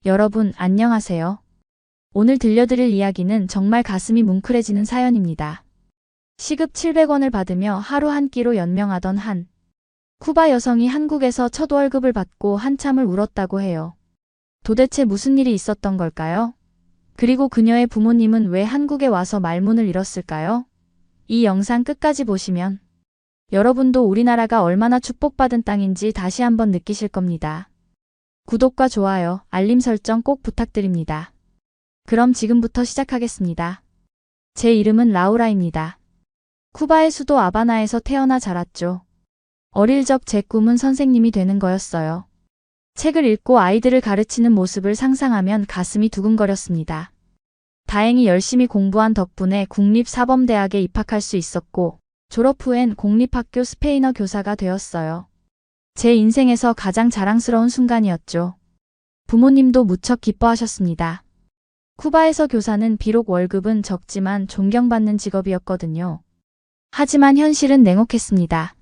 여러분, 안녕하세요. 오늘 들려드릴 이야기는 정말 가슴이 뭉클해지는 사연입니다. 시급 700원을 받으며 하루 한 끼로 연명하던 한 쿠바 여성이 한국에서 첫 월급을 받고 한참을 울었다고 해요. 도대체 무슨 일이 있었던 걸까요? 그리고 그녀의 부모님은 왜 한국에 와서 말문을 잃었을까요? 이 영상 끝까지 보시면 여러분도 우리나라가 얼마나 축복받은 땅인지 다시 한번 느끼실 겁니다. 구독과 좋아요, 알림 설정 꼭 부탁드립니다. 그럼 지금부터 시작하겠습니다. 제 이름은 라우라입니다. 쿠바의 수도 아바나에서 태어나 자랐죠. 어릴 적 제 꿈은 선생님이 되는 거였어요. 책을 읽고 아이들을 가르치는 모습을 상상하면 가슴이 두근거렸습니다. 다행히 열심히 공부한 덕분에 국립사범대학에 입학할 수 있었고 졸업 후엔 공립학교 스페인어 교사가 되었어요. 제 인생에서 가장 자랑스러운 순간이었죠. 부모님도 무척 기뻐하셨습니다. 쿠바에서 교사는 비록 월급은 적지만 존경받는 직업이었거든요. 하지만 현실은 냉혹했습니다.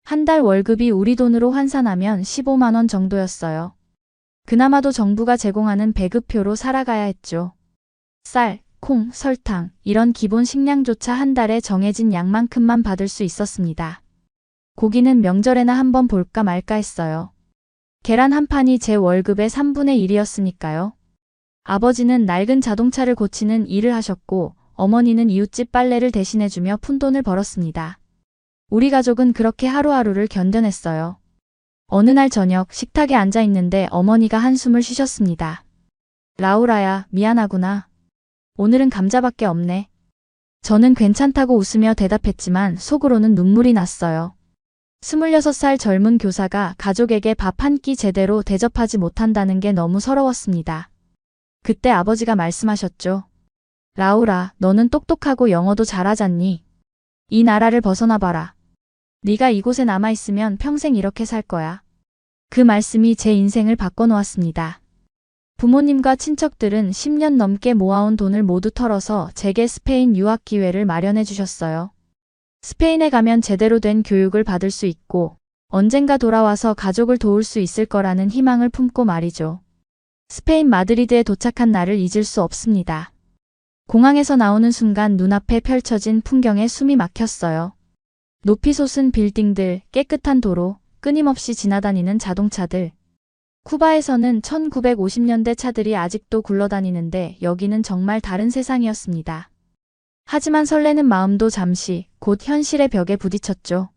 한 달 월급이 우리 돈으로 환산하면 15만 원 정도였어요. 그나마도 정부가 제공하는 배급표로 살아가야 했죠. 쌀, 콩, 설탕 이런 기본 식량조차 한 달에 정해진 양만큼만 받을 수 있었습니다. 고기는 명절에나 한번 볼까 말까 했어요. 계란 한 판이 제 월급의 3분의 1이었으니까요. 아버지는 낡은 자동차를 고치는 일을 하셨고 어머니는 이웃집 빨래를 대신해주며 푼돈을 벌었습니다. 우리 가족은 그렇게 하루하루를 견뎌냈어요. 어느 날 저녁 식탁에 앉아 있는데 어머니가 한숨을 쉬셨습니다. 라우라야, 미안하구나. 오늘은 감자밖에 없네. 저는 괜찮다고 웃으며 대답했지만 속으로는 눈물이 났어요. 26살 젊은 교사가 가족에게 밥 한 끼 제대로 대접하지 못한다는 게 너무 서러웠습니다. 그때 아버지가 말씀하셨죠. 라우라, 너는 똑똑하고 영어도 잘하잖니? 이 나라를 벗어나봐라. 네가 이곳에 남아있으면 평생 이렇게 살 거야. 그 말씀이 제 인생을 바꿔놓았습니다. 부모님과 친척들은 10년 넘게 모아온 돈을 모두 털어서 제게 스페인 유학 기회를 마련해 주셨어요. 스페인에 가면 제대로 된 교육을 받을 수 있고 언젠가 돌아와서 가족을 도울 수 있을 거라는 희망을 품고 말이죠. 스페인 마드리드에 도착한 날을 잊을 수 없습니다. 공항에서 나오는 순간 눈앞에 펼쳐진 풍경에 숨이 막혔어요. 높이 솟은 빌딩들, 깨끗한 도로, 끊임없이 지나다니는 자동차들. 쿠바에서는 1950년대 차들이 아직도 굴러다니는데 여기는 정말 다른 세상이었습니다. 하지만 설레는 마음도 잠시 곧 현실의 벽에 부딪혔죠.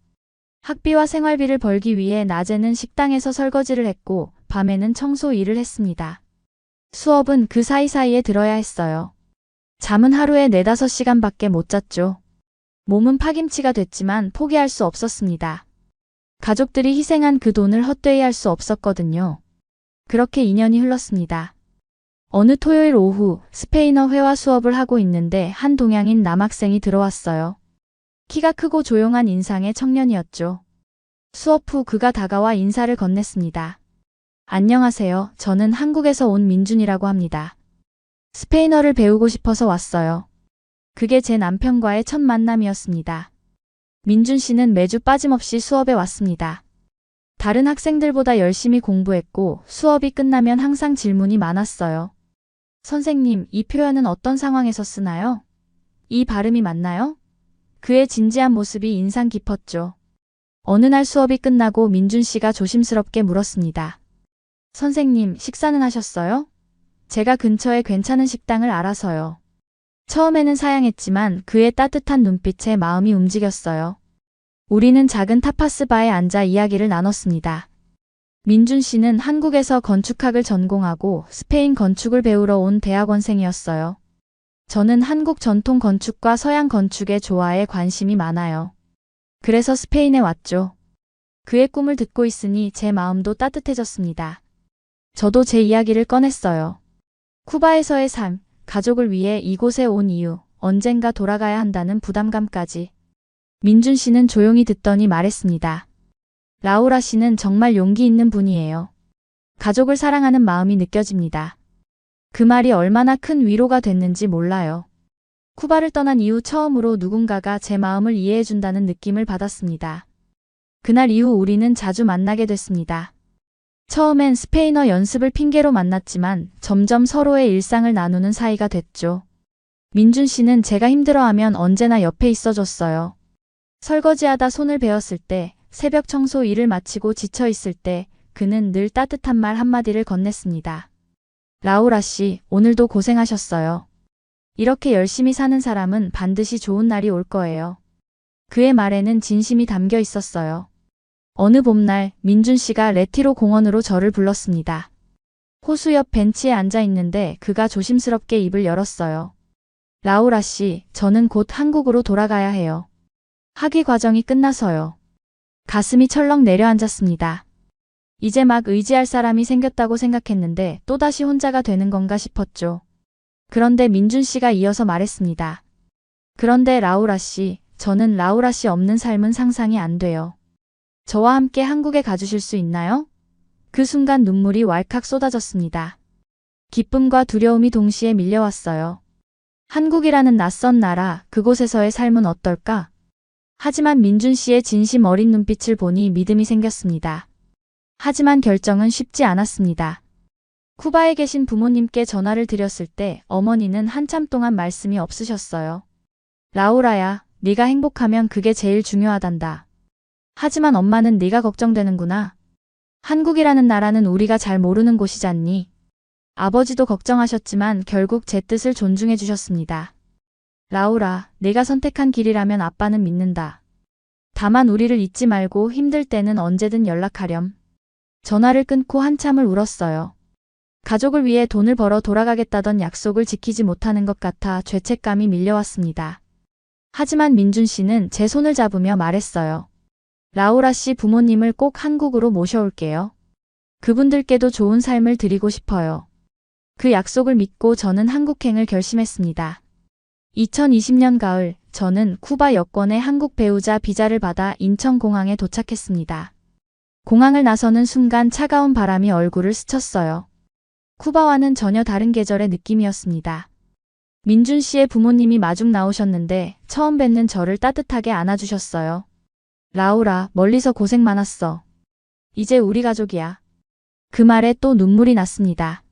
학비와 생활비를 벌기 위해 낮에는 식당에서 설거지를 했고 밤에는 청소 일을 했습니다. 수업은 그 사이사이에 들어야 했어요. 잠은 하루에 4~5시간밖에 못 잤죠. 몸은 파김치가 됐지만 포기할 수 없었습니다. 가족들이 희생한 그 돈을 헛되이 할 수 없었거든요. 그렇게 2년이 흘렀습니다. 어느 토요일 오후 스페인어 회화 수업을 하고 있는데 한 동양인 남학생이 들어왔어요. 키가 크고 조용한 인상의 청년이었죠. 수업 후 그가 다가와 인사를 건넸습니다. 안녕하세요. 저는 한국에서 온 민준이라고 합니다. 스페인어를 배우고 싶어서 왔어요. 그게 제 남편과의 첫 만남이었습니다. 민준 씨는 매주 빠짐없이 수업에 왔습니다. 다른 학생들보다 열심히 공부했고 수업이 끝나면 항상 질문이 많았어요. 선생님, 이 표현은 어떤 상황에서 쓰나요? 이 발음이 맞나요? 그의 진지한 모습이 인상 깊었죠. 어느 날 수업이 끝나고 민준 씨가 조심스럽게 물었습니다. 선생님, 식사는 하셨어요? 제가 근처에 괜찮은 식당을 알아서요. 처음에는 사양했지만 그의 따뜻한 눈빛에 마음이 움직였어요. 우리는 작은 타파스 바에 앉아 이야기를 나눴습니다. 민준 씨는 한국에서 건축학을 전공하고 스페인 건축을 배우러 온 대학원생이었어요. 저는 한국 전통 건축과 서양 건축의 조화에 관심이 많아요. 그래서 스페인에 왔죠. 그의 꿈을 듣고 있으니 제 마음도 따뜻해졌습니다. 저도 제 이야기를 꺼냈어요. 쿠바에서의 삶, 가족을 위해 이곳에 온 이유, 언젠가 돌아가야 한다는 부담감까지. 민준 씨는 조용히 듣더니 말했습니다. 라우라 씨는 정말 용기 있는 분이에요. 가족을 사랑하는 마음이 느껴집니다. 그 말이 얼마나 큰 위로가 됐는지 몰라요. 쿠바를 떠난 이후 처음으로 누군가가 제 마음을 이해해준다는 느낌을 받았습니다. 그날 이후 우리는 자주 만나게 됐습니다. 처음엔 스페인어 연습을 핑계로 만났지만 점점 서로의 일상을 나누는 사이가 됐죠. 민준 씨는 제가 힘들어하면 언제나 옆에 있어줬어요. 설거지하다 손을 베었을 때, 새벽 청소 일을 마치고 지쳐 있을 때, 그는 늘 따뜻한 말 한마디를 건넸습니다. 라우라 씨, 오늘도 고생하셨어요. 이렇게 열심히 사는 사람은 반드시 좋은 날이 올 거예요. 그의 말에는 진심이 담겨 있었어요. 어느 봄날 민준 씨가 레티로 공원으로 저를 불렀습니다. 호수 옆 벤치에 앉아 있는데 그가 조심스럽게 입을 열었어요. 라우라 씨, 저는 곧 한국으로 돌아가야 해요. 학위 과정이 끝나서요. 가슴이 철렁 내려앉았습니다. 이제 막 의지할 사람이 생겼다고 생각했는데 또다시 혼자가 되는 건가 싶었죠. 그런데 민준 씨가 이어서 말했습니다. 그런데 라우라 씨, 저는 라우라 씨 없는 삶은 상상이 안 돼요. 저와 함께 한국에 가주실 수 있나요? 그 순간 눈물이 왈칵 쏟아졌습니다. 기쁨과 두려움이 동시에 밀려왔어요. 한국이라는 낯선 나라, 그곳에서의 삶은 어떨까? 하지만 민준 씨의 진심 어린 눈빛을 보니 믿음이 생겼습니다. 하지만 결정은 쉽지 않았습니다. 쿠바에 계신 부모님께 전화를 드렸을 때 어머니는 한참 동안 말씀이 없으셨어요. 라우라야, 네가 행복하면 그게 제일 중요하단다. 하지만 엄마는 네가 걱정되는구나. 한국이라는 나라는 우리가 잘 모르는 곳이잖니. 아버지도 걱정하셨지만 결국 제 뜻을 존중해 주셨습니다. 라우라, 내가 선택한 길이라면 아빠는 믿는다. 다만 우리를 잊지 말고 힘들 때는 언제든 연락하렴. 전화를 끊고 한참을 울었어요. 가족을 위해 돈을 벌어 돌아가겠다던 약속을 지키지 못하는 것 같아 죄책감이 밀려왔습니다. 하지만 민준 씨는 제 손을 잡으며 말했어요. 라우라 씨 부모님을 꼭 한국으로 모셔올게요. 그분들께도 좋은 삶을 드리고 싶어요. 그 약속을 믿고 저는 한국행을 결심했습니다. 2020년 가을, 저는 쿠바 여권의 한국 배우자 비자를 받아 인천공항에 도착했습니다. 공항을 나서는 순간 차가운 바람이 얼굴을 스쳤어요. 쿠바와는 전혀 다른 계절의 느낌이었습니다. 민준 씨의 부모님이 마중 나오셨는데 처음 뵙는 저를 따뜻하게 안아주셨어요. 라우라, 멀리서 고생 많았어. 이제 우리 가족이야. 그 말에 또 눈물이 났습니다.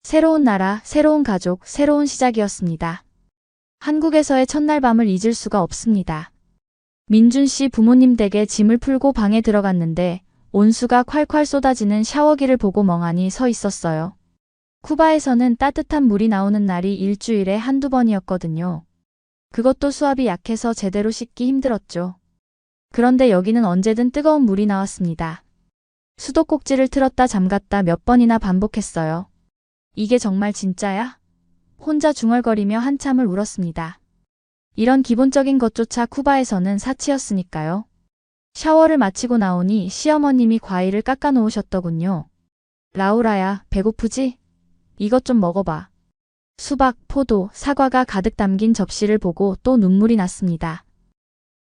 새로운 나라, 새로운 가족, 새로운 시작이었습니다. 한국에서의 첫날 밤을 잊을 수가 없습니다. 민준 씨 부모님 댁에 짐을 풀고 방에 들어갔는데 온수가 콸콸 쏟아지는 샤워기를 보고 멍하니 서 있었어요. 쿠바에서는 따뜻한 물이 나오는 날이 일주일에 한두 번이었거든요. 그것도 수압이 약해서 제대로 씻기 힘들었죠. 그런데 여기는 언제든 뜨거운 물이 나왔습니다. 수도꼭지를 틀었다 잠갔다 몇 번이나 반복했어요. 이게 정말 진짜야? 혼자 중얼거리며 한참을 울었습니다. 이런 기본적인 것조차 쿠바에서는 사치였으니까요. 샤워를 마치고 나오니 시어머님이 과일을 깎아 놓으셨더군요. 라우라야, 배고프지? 이것 좀 먹어봐. 수박, 포도, 사과가 가득 담긴 접시를 보고 또 눈물이 났습니다.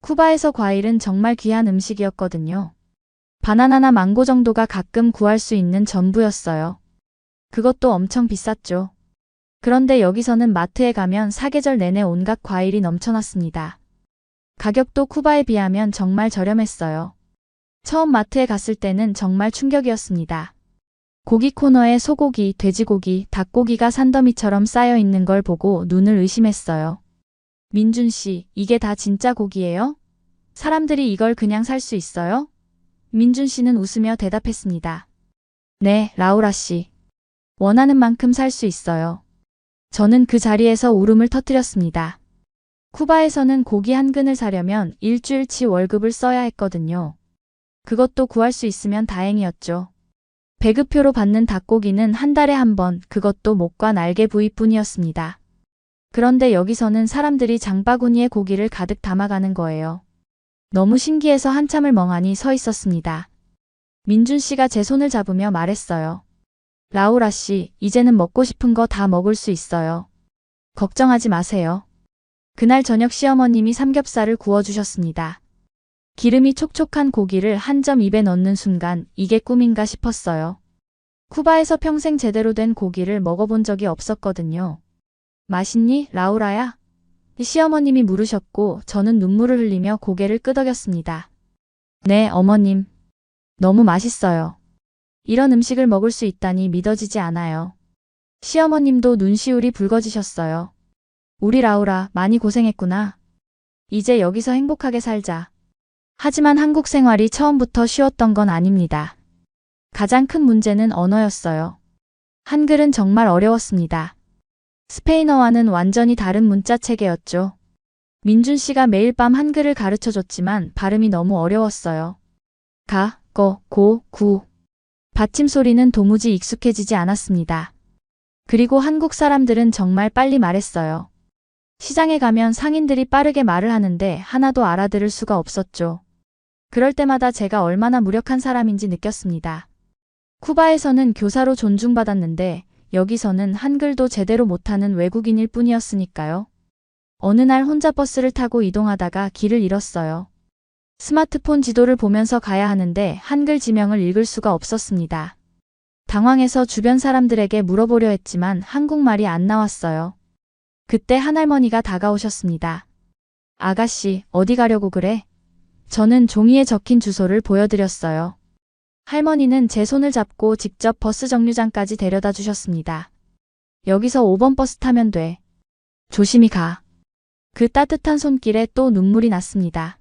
쿠바에서 과일은 정말 귀한 음식이었거든요. 바나나나 망고 정도가 가끔 구할 수 있는 전부였어요. 그것도 엄청 비쌌죠. 그런데 여기서는 마트에 가면 사계절 내내 온갖 과일이 넘쳐났습니다. 가격도 쿠바에 비하면 정말 저렴했어요. 처음 마트에 갔을 때는 정말 충격이었습니다. 고기 코너에 소고기, 돼지고기, 닭고기가 산더미처럼 쌓여 있는 걸 보고 눈을 의심했어요. 민준 씨, 이게 다 진짜 고기예요? 사람들이 이걸 그냥 살 수 있어요? 민준 씨는 웃으며 대답했습니다. 네, 라우라 씨. 원하는 만큼 살 수 있어요. 저는 그 자리에서 울음을 터뜨렸습니다. 쿠바에서는 고기 한 근을 사려면 일주일치 월급을 써야 했거든요. 그것도 구할 수 있으면 다행이었죠. 배급표로 받는 닭고기는 한 달에 한 번, 그것도 목과 날개 부위뿐이었습니다. 그런데 여기서는 사람들이 장바구니에 고기를 가득 담아가는 거예요. 너무 신기해서 한참을 멍하니 서 있었습니다. 민준 씨가 제 손을 잡으며 말했어요. 라우라 씨, 이제는 먹고 싶은 거 다 먹을 수 있어요. 걱정하지 마세요. 그날 저녁 시어머님이 삼겹살을 구워주셨습니다. 기름이 촉촉한 고기를 한 점 입에 넣는 순간 이게 꿈인가 싶었어요. 쿠바에서 평생 제대로 된 고기를 먹어본 적이 없었거든요. 맛있니, 라우라야? 시어머님이 물으셨고 저는 눈물을 흘리며 고개를 끄덕였습니다. 네, 어머님. 너무 맛있어요. 이런 음식을 먹을 수 있다니 믿어지지 않아요. 시어머님도 눈시울이 붉어지셨어요. 우리 라우라 많이 고생했구나. 이제 여기서 행복하게 살자. 하지만 한국 생활이 처음부터 쉬웠던 건 아닙니다. 가장 큰 문제는 언어였어요. 한글은 정말 어려웠습니다. 스페인어와는 완전히 다른 문자 체계였죠. 민준 씨가 매일 밤 한글을 가르쳐 줬지만 발음이 너무 어려웠어요. 가, 거, 고, 구. 받침 소리는 도무지 익숙해지지 않았습니다. 그리고 한국 사람들은 정말 빨리 말했어요. 시장에 가면 상인들이 빠르게 말을 하는데 하나도 알아들을 수가 없었죠. 그럴 때마다 제가 얼마나 무력한 사람인지 느꼈습니다. 쿠바에서는 교사로 존중받았는데 여기서는 한글도 제대로 못하는 외국인일 뿐이었으니까요. 어느 날 혼자 버스를 타고 이동하다가 길을 잃었어요. 스마트폰 지도를 보면서 가야 하는데 한글 지명을 읽을 수가 없었습니다. 당황해서 주변 사람들에게 물어보려 했지만 한국말이 안 나왔어요. 그때 한 할머니가 다가오셨습니다. 아가씨, 어디 가려고 그래? 저는 종이에 적힌 주소를 보여드렸어요. 할머니는 제 손을 잡고 직접 버스 정류장까지 데려다 주셨습니다. 여기서 5번 버스 타면 돼. 조심히 가. 그 따뜻한 손길에 또 눈물이 났습니다.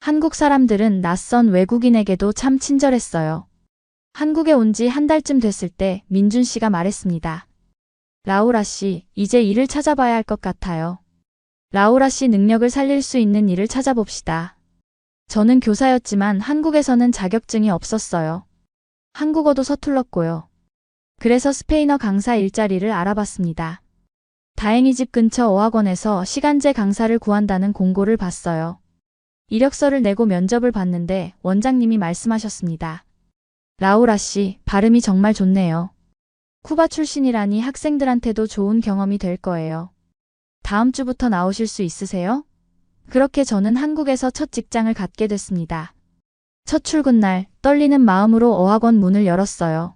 한국 사람들은 낯선 외국인에게도 참 친절했어요. 한국에 온 지 한 달쯤 됐을 때 민준 씨가 말했습니다. 라우라 씨, 이제 일을 찾아봐야 할 것 같아요. 라우라 씨 능력을 살릴 수 있는 일을 찾아봅시다. 저는 교사였지만 한국에서는 자격증이 없었어요. 한국어도 서툴렀고요. 그래서 스페인어 강사 일자리를 알아봤습니다. 다행히 집 근처 어학원에서 시간제 강사를 구한다는 공고를 봤어요. 이력서를 내고 면접을 봤는데 원장님이 말씀하셨습니다. 라우라 씨, 발음이 정말 좋네요. 쿠바 출신이라니 학생들한테도 좋은 경험이 될 거예요. 다음 주부터 나오실 수 있으세요? 그렇게 저는 한국에서 첫 직장을 갖게 됐습니다. 첫 출근 날 떨리는 마음으로 어학원 문을 열었어요.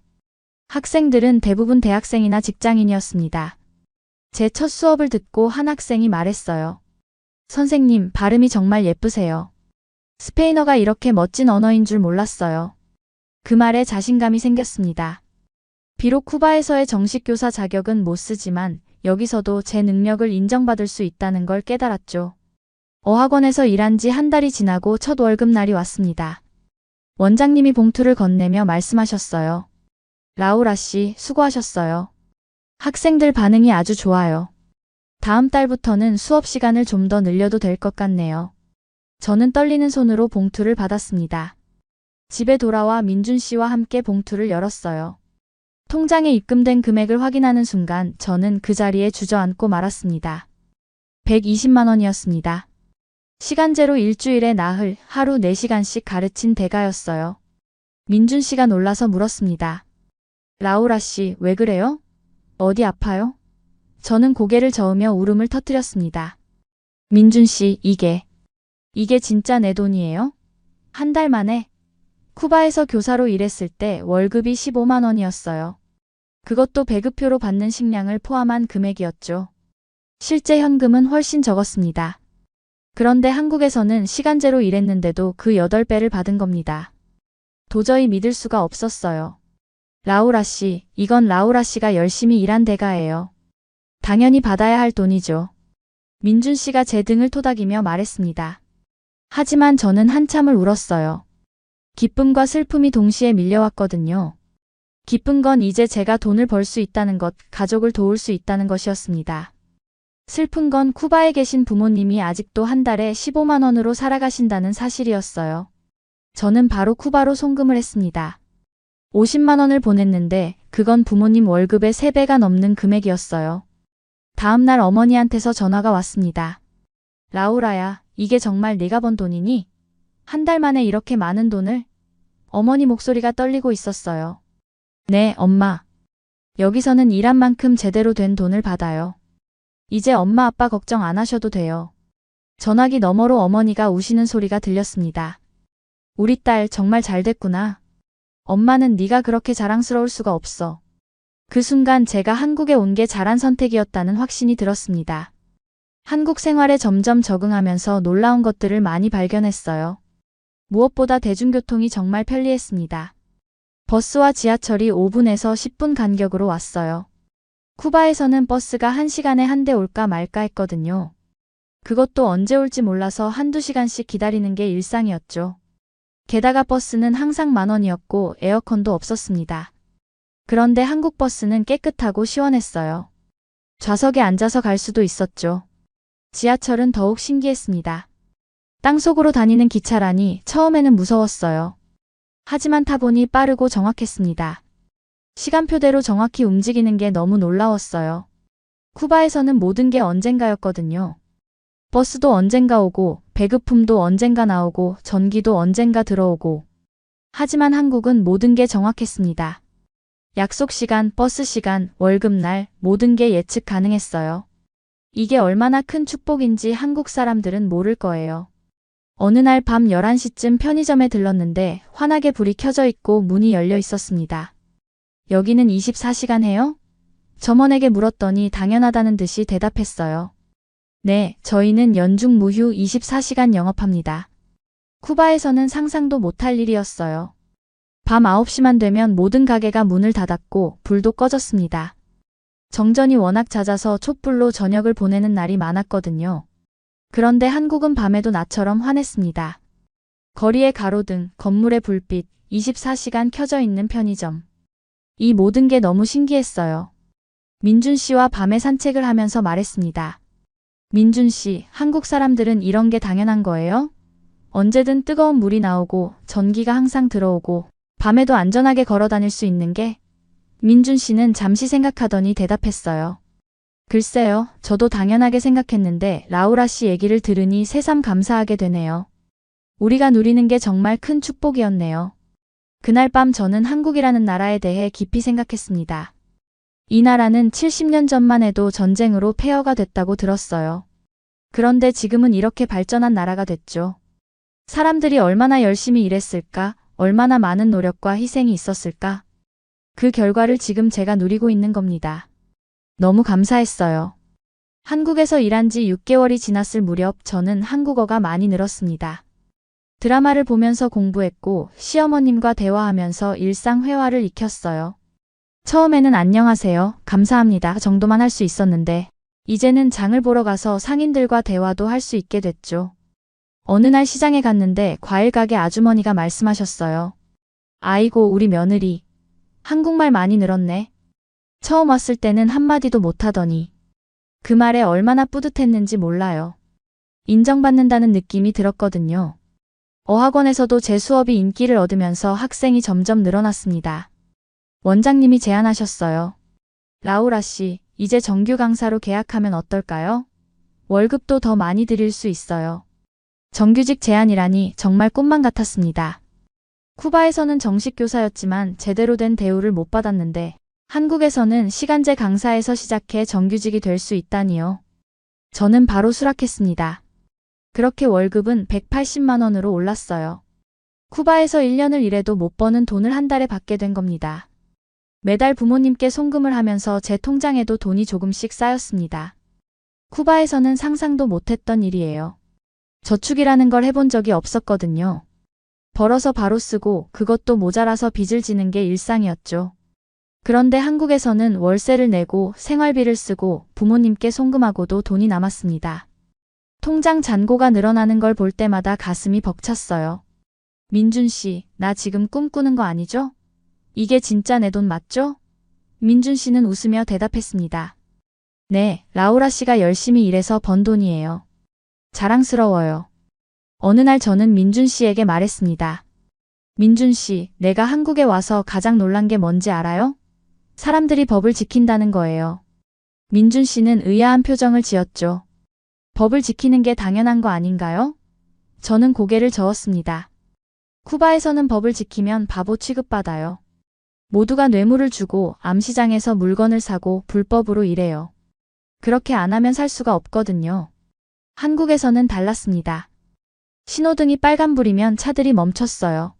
학생들은 대부분 대학생이나 직장인이었습니다. 제 첫 수업을 듣고 한 학생이 말했어요. 선생님, 발음이 정말 예쁘세요. 스페인어가 이렇게 멋진 언어인 줄 몰랐어요. 그 말에 자신감이 생겼습니다. 비록 쿠바에서의 정식 교사 자격은 못 쓰지만 여기서도 제 능력을 인정받을 수 있다는 걸 깨달았죠. 어학원에서 일한 지 한 달이 지나고 첫 월급날이 왔습니다. 원장님이 봉투를 건네며 말씀하셨어요. 라우라 씨, 수고하셨어요. 학생들 반응이 아주 좋아요. 다음 달부터는 수업 시간을 좀 더 늘려도 될 것 같네요. 저는 떨리는 손으로 봉투를 받았습니다. 집에 돌아와 민준 씨와 함께 봉투를 열었어요. 통장에 입금된 금액을 확인하는 순간 저는 그 자리에 주저앉고 말았습니다. 120만 원이었습니다. 시간제로 일주일에 나흘, 하루 4시간씩 가르친 대가였어요. 민준 씨가 놀라서 물었습니다. 라우라 씨, 왜 그래요? 어디 아파요? 저는 고개를 저으며 울음을 터뜨렸습니다. 민준 씨, 이게 진짜 내 돈이에요? 한 달 만에 쿠바에서 교사로 일했을 때 월급이 15만 원이었어요. 그것도 배급표로 받는 식량을 포함한 금액이었죠. 실제 현금은 훨씬 적었습니다. 그런데 한국에서는 시간제로 일했는데도 그 8배를 받은 겁니다. 도저히 믿을 수가 없었어요. 라우라 씨, 이건 라우라 씨가 열심히 일한 대가예요. 당연히 받아야 할 돈이죠. 민준 씨가 제 등을 토닥이며 말했습니다. 하지만 저는 한참을 울었어요. 기쁨과 슬픔이 동시에 밀려왔거든요. 기쁜 건 이제 제가 돈을 벌 수 있다는 것, 가족을 도울 수 있다는 것이었습니다. 슬픈 건 쿠바에 계신 부모님이 아직도 한 달에 15만 원으로 살아가신다는 사실이었어요. 저는 바로 쿠바로 송금을 했습니다. 50만 원을 보냈는데 그건 부모님 월급의 3배가 넘는 금액이었어요. 다음 날 어머니한테서 전화가 왔습니다. 라우라야, 이게 정말 네가 번 돈이니? 한 달 만에 이렇게 많은 돈을? 어머니 목소리가 떨리고 있었어요. 네, 엄마. 여기서는 일한 만큼 제대로 된 돈을 받아요. 이제 엄마 아빠 걱정 안 하셔도 돼요. 전화기 너머로 어머니가 우시는 소리가 들렸습니다. 우리 딸 정말 잘 됐구나. 엄마는 네가 그렇게 자랑스러울 수가 없어. 그 순간 제가 한국에 온 게 잘한 선택이었다는 확신이 들었습니다. 한국 생활에 점점 적응하면서 놀라운 것들을 많이 발견했어요. 무엇보다 대중교통이 정말 편리했습니다. 버스와 지하철이 5분에서 10분 간격으로 왔어요. 쿠바에서는 버스가 1시간에 한 대 올까 말까 했거든요. 그것도 언제 올지 몰라서 한두 시간씩 기다리는 게 일상이었죠. 게다가 버스는 항상 10,000원이었고 에어컨도 없었습니다. 그런데 한국 버스는 깨끗하고 시원했어요. 좌석에 앉아서 갈 수도 있었죠. 지하철은 더욱 신기했습니다. 땅속으로 다니는 기차라니 처음에는 무서웠어요. 하지만 타보니 빠르고 정확했습니다. 시간표대로 정확히 움직이는 게 너무 놀라웠어요. 쿠바에서는 모든 게 언젠가였거든요. 버스도 언젠가 오고, 배급품도 언젠가 나오고, 전기도 언젠가 들어오고. 하지만 한국은 모든 게 정확했습니다. 약속 시간, 버스 시간, 월급날, 모든 게 예측 가능했어요. 이게 얼마나 큰 축복인지 한국 사람들은 모를 거예요. 어느 날 밤 11시쯤 편의점에 들렀는데 환하게 불이 켜져 있고 문이 열려 있었습니다. 여기는 24시간 해요? 점원에게 물었더니 당연하다는 듯이 대답했어요. 네, 저희는 연중 무휴 24시간 영업합니다. 쿠바에서는 상상도 못할 일이었어요. 밤 9시만 되면 모든 가게가 문을 닫았고 불도 꺼졌습니다. 정전이 워낙 잦아서 촛불로 저녁을 보내는 날이 많았거든요. 그런데 한국은 밤에도 낮처럼 환했습니다. 거리에 가로등, 건물의 불빛, 24시간 켜져 있는 편의점. 이 모든 게 너무 신기했어요. 민준 씨와 밤에 산책을 하면서 말했습니다. 민준 씨, 한국 사람들은 이런 게 당연한 거예요? 언제든 뜨거운 물이 나오고 전기가 항상 들어오고 밤에도 안전하게 걸어 다닐 수 있는 게? 민준 씨는 잠시 생각하더니 대답했어요. 글쎄요, 저도 당연하게 생각했는데 라우라 씨 얘기를 들으니 새삼 감사하게 되네요. 우리가 누리는 게 정말 큰 축복이었네요. 그날 밤 저는 한국이라는 나라에 대해 깊이 생각했습니다. 이 나라는 70년 전만 해도 전쟁으로 폐허가 됐다고 들었어요. 그런데 지금은 이렇게 발전한 나라가 됐죠. 사람들이 얼마나 열심히 일했을까? 얼마나 많은 노력과 희생이 있었을까? 그 결과를 지금 제가 누리고 있는 겁니다. 너무 감사했어요. 한국에서 일한 지 6개월이 지났을 무렵 저는 한국어가 많이 늘었습니다. 드라마를 보면서 공부했고 시어머님과 대화하면서 일상 회화를 익혔어요. 처음에는 안녕하세요, 감사합니다 정도만 할 수 있었는데 이제는 장을 보러 가서 상인들과 대화도 할 수 있게 됐죠. 어느 날 시장에 갔는데 과일 가게 아주머니가 말씀하셨어요. 아이고 우리 며느리 한국말 많이 늘었네. 처음 왔을 때는 한마디도 못하더니 그 말에 얼마나 뿌듯했는지 몰라요. 인정받는다는 느낌이 들었거든요. 어학원에서도 제 수업이 인기를 얻으면서 학생이 점점 늘어났습니다. 원장님이 제안하셨어요. 라우라 씨, 이제 정규 강사로 계약하면 어떨까요? 월급도 더 많이 드릴 수 있어요. 정규직 제안이라니 정말 꿈만 같았습니다. 쿠바에서는 정식 교사였지만 제대로 된 대우를 못 받았는데 한국에서는 시간제 강사에서 시작해 정규직이 될 수 있다니요. 저는 바로 수락했습니다. 그렇게 월급은 180만 원으로 올랐어요. 쿠바에서 1년을 일해도 못 버는 돈을 한 달에 받게 된 겁니다. 매달 부모님께 송금을 하면서 제 통장에도 돈이 조금씩 쌓였습니다. 쿠바에서는 상상도 못했던 일이에요. 저축이라는 걸 해본 적이 없었거든요. 벌어서 바로 쓰고 그것도 모자라서 빚을 지는 게 일상이었죠. 그런데 한국에서는 월세를 내고 생활비를 쓰고 부모님께 송금하고도 돈이 남았습니다. 통장 잔고가 늘어나는 걸 볼 때마다 가슴이 벅찼어요. 민준 씨, 나 지금 꿈꾸는 거 아니죠? 이게 진짜 내 돈 맞죠? 민준 씨는 웃으며 대답했습니다. 네, 라우라 씨가 열심히 일해서 번 돈이에요. 자랑스러워요. 어느 날 저는 민준 씨에게 말했습니다. 민준 씨, 내가 한국에 와서 가장 놀란 게 뭔지 알아요? 사람들이 법을 지킨다는 거예요. 민준 씨는 의아한 표정을 지었죠. 법을 지키는 게 당연한 거 아닌가요? 저는 고개를 저었습니다. 쿠바에서는 법을 지키면 바보 취급받아요. 모두가 뇌물을 주고 암시장에서 물건을 사고 불법으로 일해요. 그렇게 안 하면 살 수가 없거든요. 한국에서는 달랐습니다. 신호등이 빨간불이면 차들이 멈췄어요.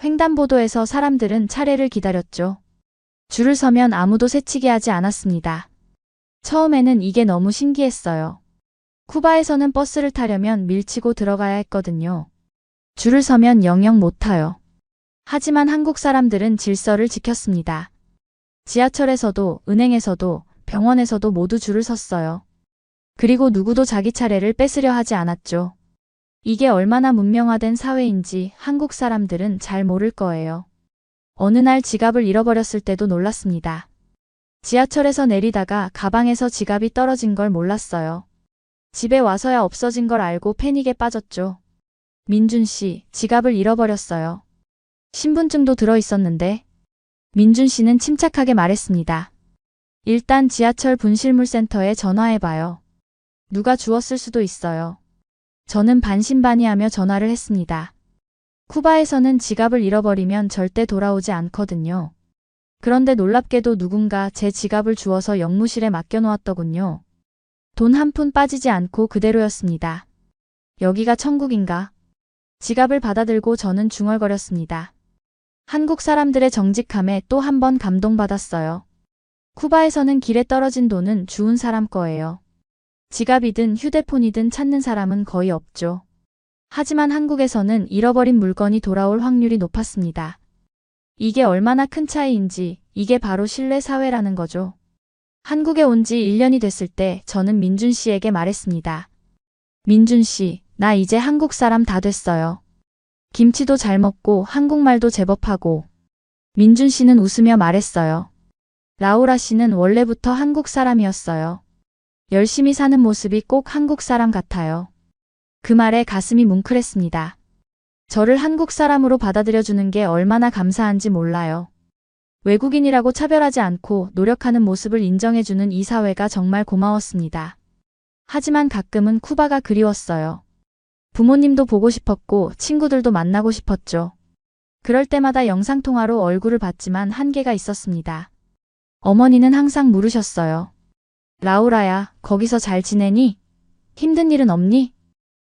횡단보도에서 사람들은 차례를 기다렸죠. 줄을 서면 아무도 새치기 하지 않았습니다. 처음에는 이게 너무 신기했어요. 쿠바에서는 버스를 타려면 밀치고 들어가야 했거든요. 줄을 서면 영영 못 타요. 하지만 한국 사람들은 질서를 지켰습니다. 지하철에서도, 은행에서도, 병원에서도 모두 줄을 섰어요. 그리고 누구도 자기 차례를 뺏으려 하지 않았죠. 이게 얼마나 문명화된 사회인지 한국 사람들은 잘 모를 거예요. 어느 날 지갑을 잃어버렸을 때도 놀랐습니다. 지하철에서 내리다가 가방에서 지갑이 떨어진 걸 몰랐어요. 집에 와서야 없어진 걸 알고 패닉에 빠졌죠. 민준 씨, 지갑을 잃어버렸어요. 신분증도 들어 있었는데. 민준 씨는 침착하게 말했습니다. 일단 지하철 분실물센터에 전화해봐요. 누가 주웠을 수도 있어요. 저는 반신반의하며 전화를 했습니다. 쿠바에서는 지갑을 잃어버리면 절대 돌아오지 않거든요. 그런데 놀랍게도 누군가 제 지갑을 주워서 영무실에 맡겨놓았더군요. 돈 한 푼 빠지지 않고 그대로였습니다. 여기가 천국인가? 지갑을 받아들고 저는 중얼거렸습니다. 한국 사람들의 정직함에 또 한 번 감동받았어요. 쿠바에서는 길에 떨어진 돈은 주운 사람 거예요. 지갑이든 휴대폰이든 찾는 사람은 거의 없죠. 하지만 한국에서는 잃어버린 물건이 돌아올 확률이 높았습니다. 이게 얼마나 큰 차이인지, 이게 바로 신뢰 사회라는 거죠. 한국에 온 지 1년이 됐을 때 저는 민준 씨에게 말했습니다. 민준 씨, 나 이제 한국 사람 다 됐어요. 김치도 잘 먹고 한국말도 제법 하고. 민준 씨는 웃으며 말했어요. 라우라 씨는 원래부터 한국 사람이었어요. 열심히 사는 모습이 꼭 한국 사람 같아요. 그 말에 가슴이 뭉클했습니다. 저를 한국 사람으로 받아들여주는 게 얼마나 감사한지 몰라요. 외국인이라고 차별하지 않고 노력하는 모습을 인정해주는 이 사회가 정말 고마웠습니다. 하지만 가끔은 쿠바가 그리웠어요. 부모님도 보고 싶었고 친구들도 만나고 싶었죠. 그럴 때마다 영상통화로 얼굴을 봤지만 한계가 있었습니다. 어머니는 항상 물으셨어요. 라우라야, 거기서 잘 지내니? 힘든 일은 없니?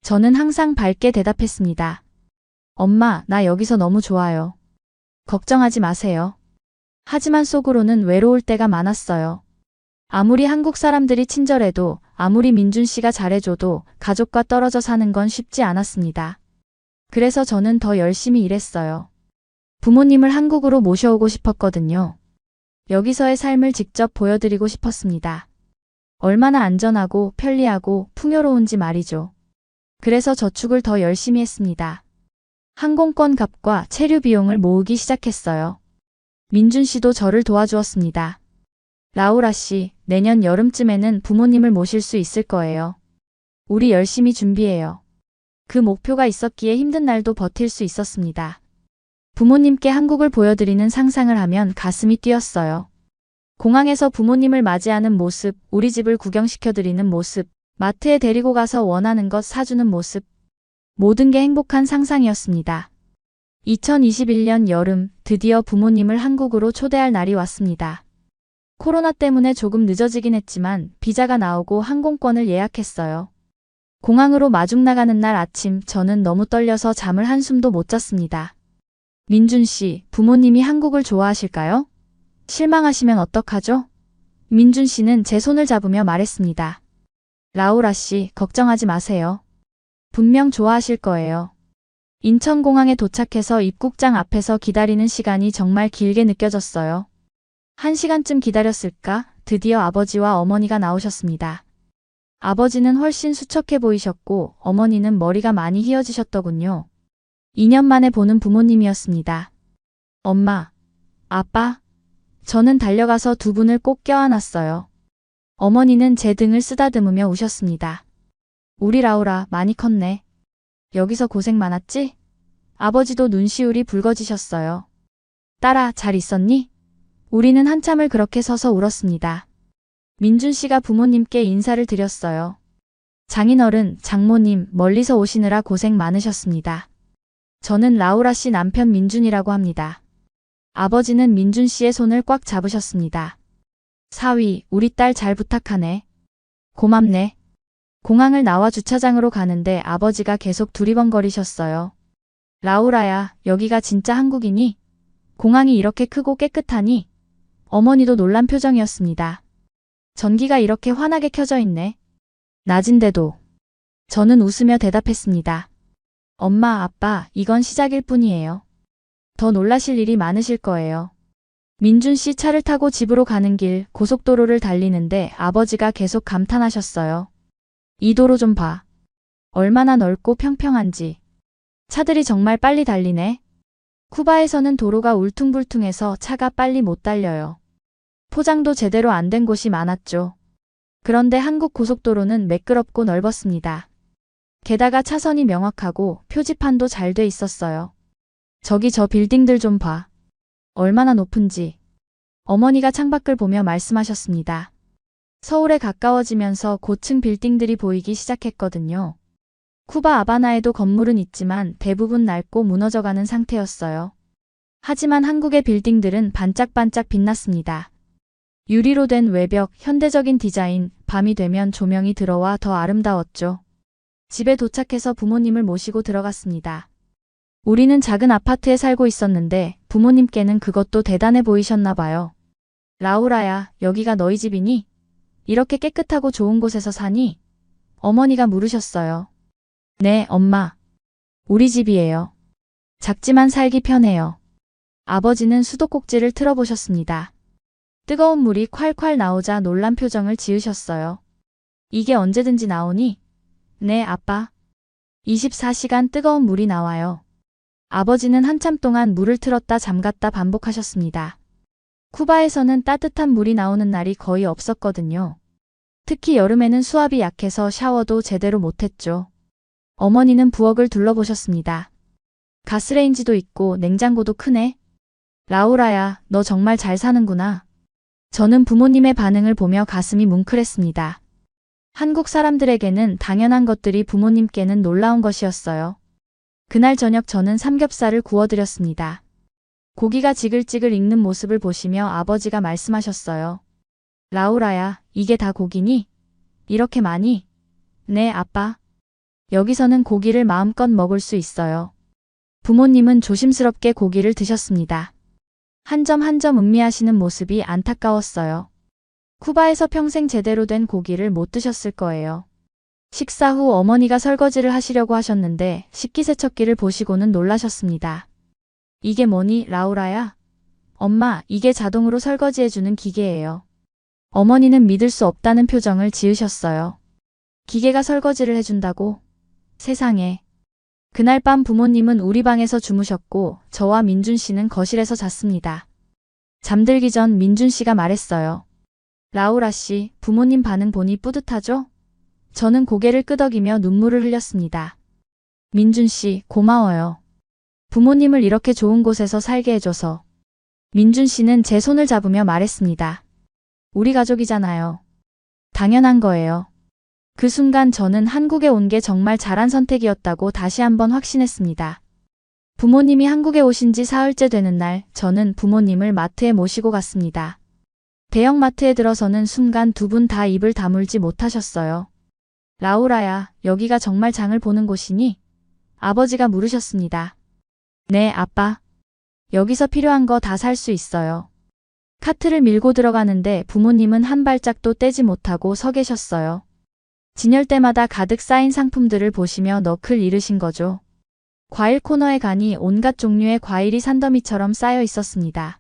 저는 항상 밝게 대답했습니다. 엄마, 나 여기서 너무 좋아요. 걱정하지 마세요. 하지만 속으로는 외로울 때가 많았어요. 아무리 한국 사람들이 친절해도, 아무리 민준 씨가 잘해줘도 가족과 떨어져 사는 건 쉽지 않았습니다. 그래서 저는 더 열심히 일했어요. 부모님을 한국으로 모셔오고 싶었거든요. 여기서의 삶을 직접 보여드리고 싶었습니다. 얼마나 안전하고 편리하고 풍요로운지 말이죠. 그래서 저축을 더 열심히 했습니다. 항공권 값과 체류 비용을 모으기 시작했어요. 민준 씨도 저를 도와주었습니다. 라우라 씨, 내년 여름쯤에는 부모님을 모실 수 있을 거예요. 우리 열심히 준비해요. 그 목표가 있었기에 힘든 날도 버틸 수 있었습니다. 부모님께 한국을 보여드리는 상상을 하면 가슴이 뛰었어요. 공항에서 부모님을 맞이하는 모습, 우리 집을 구경시켜드리는 모습, 마트에 데리고 가서 원하는 것 사주는 모습. 모든 게 행복한 상상이었습니다. 2021년 여름, 드디어 부모님을 한국으로 초대할 날이 왔습니다. 코로나 때문에 조금 늦어지긴 했지만 비자가 나오고 항공권을 예약했어요. 공항으로 마중 나가는 날 아침 저는 너무 떨려서 잠을 한숨도 못 잤습니다. 민준 씨, 부모님이 한국을 좋아하실까요? 실망하시면 어떡하죠? 민준 씨는 제 손을 잡으며 말했습니다. 라우라 씨, 걱정하지 마세요. 분명 좋아하실 거예요. 인천공항에 도착해서 입국장 앞에서 기다리는 시간이 정말 길게 느껴졌어요. 1시간쯤 기다렸을까? 드디어 아버지와 어머니가 나오셨습니다. 아버지는 훨씬 수척해 보이셨고 어머니는 머리가 많이 휘어지셨더군요. 2년 만에 보는 부모님이었습니다. 엄마, 아빠. 저는 달려가서 두 분을 꼭 껴안았어요. 어머니는 제 등을 쓰다듬으며 우셨습니다. 우리 라우라 많이 컸네. 여기서 고생 많았지? 아버지도 눈시울이 붉어지셨어요. 딸아, 잘 있었니? 우리는 한참을 그렇게 서서 울었습니다. 민준 씨가 부모님께 인사를 드렸어요. 장인어른, 장모님, 멀리서 오시느라 고생 많으셨습니다. 저는 라우라 씨 남편 민준이라고 합니다. 아버지는 민준 씨의 손을 꽉 잡으셨습니다. 사위, 우리 딸 잘 부탁하네. 고맙네. 공항을 나와 주차장으로 가는데 아버지가 계속 두리번거리셨어요. 라우라야, 여기가 진짜 한국이니? 공항이 이렇게 크고 깨끗하니? 어머니도 놀란 표정이었습니다. 전기가 이렇게 환하게 켜져 있네. 낮인데도. 저는 웃으며 대답했습니다. 엄마, 아빠, 이건 시작일 뿐이에요. 더 놀라실 일이 많으실 거예요. 민준 씨 차를 타고 집으로 가는 길 고속도로를 달리는데 아버지가 계속 감탄하셨어요. 이 도로 좀 봐. 얼마나 넓고 평평한지. 차들이 정말 빨리 달리네. 쿠바에서는 도로가 울퉁불퉁해서 차가 빨리 못 달려요. 포장도 제대로 안 된 곳이 많았죠. 그런데 한국 고속도로는 매끄럽고 넓었습니다. 게다가 차선이 명확하고 표지판도 잘 돼 있었어요. 저기 저 빌딩들 좀 봐. 얼마나 높은지. 어머니가 창밖을 보며 말씀하셨습니다. 서울에 가까워지면서 고층 빌딩들이 보이기 시작했거든요. 쿠바 하바나에도 건물은 있지만 대부분 낡고 무너져가는 상태였어요. 하지만 한국의 빌딩들은 반짝반짝 빛났습니다. 유리로 된 외벽, 현대적인 디자인, 밤이 되면 조명이 들어와 더 아름다웠죠. 집에 도착해서 부모님을 모시고 들어갔습니다. 우리는 작은 아파트에 살고 있었는데 부모님께는 그것도 대단해 보이셨나 봐요. 라우라야, 여기가 너희 집이니? 이렇게 깨끗하고 좋은 곳에서 사니? 어머니가 물으셨어요. 네, 엄마. 우리 집이에요. 작지만 살기 편해요. 아버지는 수도꼭지를 틀어보셨습니다. 뜨거운 물이 콸콸 나오자 놀란 표정을 지으셨어요. 이게 언제든지 나오니? 네, 아빠. 24시간 뜨거운 물이 나와요. 아버지는 한참 동안 물을 틀었다 잠갔다 반복하셨습니다. 쿠바에서는 따뜻한 물이 나오는 날이 거의 없었거든요. 특히 여름에는 수압이 약해서 샤워도 제대로 못했죠. 어머니는 부엌을 둘러보셨습니다. 가스레인지도 있고 냉장고도 크네. 라우라야, 너 정말 잘 사는구나. 저는 부모님의 반응을 보며 가슴이 뭉클했습니다. 한국 사람들에게는 당연한 것들이 부모님께는 놀라운 것이었어요. 그날 저녁 저는 삼겹살을 구워드렸습니다. 고기가 지글지글 익는 모습을 보시며 아버지가 말씀하셨어요. 라우라야, 이게 다 고기니? 이렇게 많이? 네, 아빠. 여기서는 고기를 마음껏 먹을 수 있어요. 부모님은 조심스럽게 고기를 드셨습니다. 한 점 한 점 음미하시는 모습이 안타까웠어요. 쿠바에서 평생 제대로 된 고기를 못 드셨을 거예요. 식사 후 어머니가 설거지를 하시려고 하셨는데 식기세척기를 보시고는 놀라셨습니다. 이게 뭐니, 라우라야? 엄마, 이게 자동으로 설거지해주는 기계예요. 어머니는 믿을 수 없다는 표정을 지으셨어요. 기계가 설거지를 해준다고? 세상에. 그날 밤 부모님은 우리 방에서 주무셨고 저와 민준 씨는 거실에서 잤습니다. 잠들기 전 민준 씨가 말했어요. 라우라 씨, 부모님 반응 보니 뿌듯하죠? 저는 고개를 끄덕이며 눈물을 흘렸습니다. 민준 씨, 고마워요. 부모님을 이렇게 좋은 곳에서 살게 해줘서. 민준 씨는 제 손을 잡으며 말했습니다. 우리 가족이잖아요. 당연한 거예요. 그 순간 저는 한국에 온 게 정말 잘한 선택이었다고 다시 한번 확신했습니다. 부모님이 한국에 오신 지 사흘째 되는 날, 저는 부모님을 마트에 모시고 갔습니다. 대형마트에 들어서는 순간 두 분 다 입을 다물지 못하셨어요. 라우라야, 여기가 정말 장을 보는 곳이니? 아버지가 물으셨습니다. 네, 아빠. 여기서 필요한 거 다 살 수 있어요. 카트를 밀고 들어가는데 부모님은 한 발짝도 떼지 못하고 서 계셨어요. 진열대마다 가득 쌓인 상품들을 보시며 너클 잃으신 거죠. 과일 코너에 가니 온갖 종류의 과일이 산더미처럼 쌓여 있었습니다.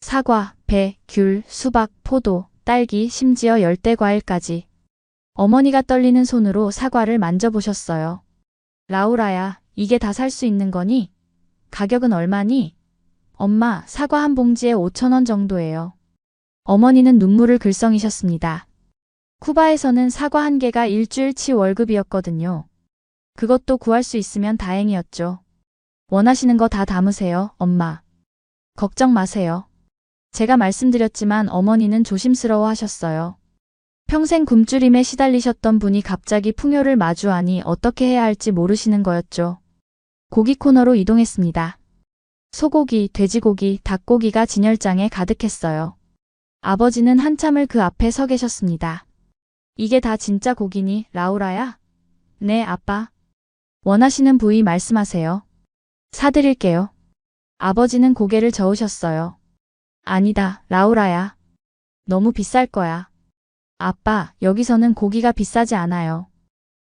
사과, 배, 귤, 수박, 포도, 딸기, 심지어 열대과일까지. 어머니가 떨리는 손으로 사과를 만져보셨어요. 라우라야, 이게 다 살 수 있는 거니? 가격은 얼마니? 엄마, 사과 한 봉지에 5,000원 정도예요. 어머니는 눈물을 글썽이셨습니다. 쿠바에서는 사과 한 개가 일주일치 월급이었거든요. 그것도 구할 수 있으면 다행이었죠. 원하시는 거 다 담으세요, 엄마. 걱정 마세요. 제가 말씀드렸지만 어머니는 조심스러워 하셨어요. 평생 굶주림에 시달리셨던 분이 갑자기 풍요를 마주하니 어떻게 해야 할지 모르시는 거였죠. 고기 코너로 이동했습니다. 소고기, 돼지고기, 닭고기가 진열장에 가득했어요. 아버지는 한참을 그 앞에 서 계셨습니다. 이게 다 진짜 고기니, 라우라야? 네, 아빠. 원하시는 부위 말씀하세요. 사드릴게요. 아버지는 고개를 저으셨어요. 아니다, 라우라야. 너무 비쌀 거야. 아빠, 여기서는 고기가 비싸지 않아요.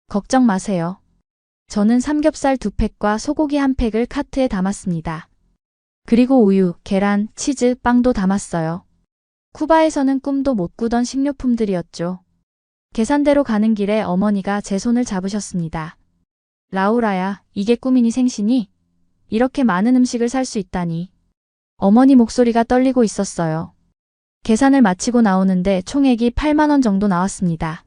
걱정 마세요. 저는 삼겹살 2팩과 소고기 1팩을 카트에 담았습니다. 그리고 우유, 계란, 치즈, 빵도 담았어요. 쿠바에서는 꿈도 못 꾸던 식료품들이었죠. 계산대로 가는 길에 어머니가 제 손을 잡으셨습니다. 라우라야, 이게 꿈이니 생시니? 이렇게 많은 음식을 살 수 있다니. 어머니 목소리가 떨리고 있었어요. 계산을 마치고 나오는데 총액이 8만 원 정도 나왔습니다.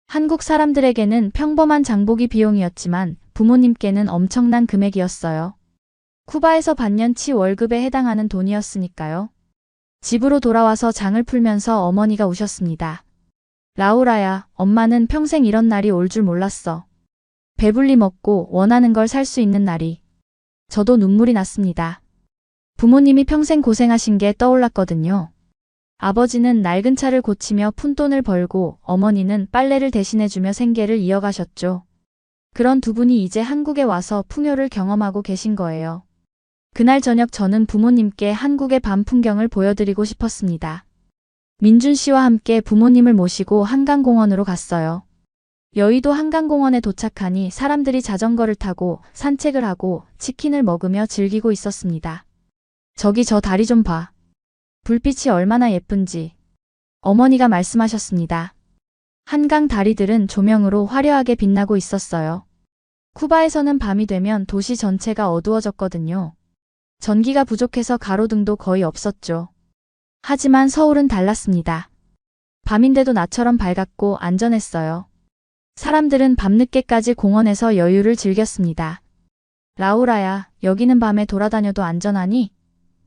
한국 사람들에게는 평범한 장보기 비용이었지만 부모님께는 엄청난 금액이었어요. 쿠바에서 반년치 월급에 해당하는 돈이었으니까요. 집으로 돌아와서 장을 풀면서 어머니가 우셨습니다. 라우라야, 엄마는 평생 이런 날이 올 줄 몰랐어. 배불리 먹고 원하는 걸 살 수 있는 날이. 저도 눈물이 났습니다. 부모님이 평생 고생하신 게 떠올랐거든요. 아버지는 낡은 차를 고치며 푼돈을 벌고 어머니는 빨래를 대신해주며 생계를 이어가셨죠. 그런 두 분이 이제 한국에 와서 풍요를 경험하고 계신 거예요. 그날 저녁 저는 부모님께 한국의 밤 풍경을 보여드리고 싶었습니다. 민준 씨와 함께 부모님을 모시고 한강공원으로 갔어요. 여의도 한강공원에 도착하니 사람들이 자전거를 타고 산책을 하고 치킨을 먹으며 즐기고 있었습니다. 저기 저 다리 좀 봐. 불빛이 얼마나 예쁜지. 어머니가 말씀하셨습니다. 한강 다리들은 조명으로 화려하게 빛나고 있었어요. 쿠바에서는 밤이 되면 도시 전체가 어두워졌거든요. 전기가 부족해서 가로등도 거의 없었죠. 하지만 서울은 달랐습니다. 밤인데도 나처럼 밝았고 안전했어요. 사람들은 밤늦게까지 공원에서 여유를 즐겼습니다. 라우라야, 여기는 밤에 돌아다녀도 안전하니?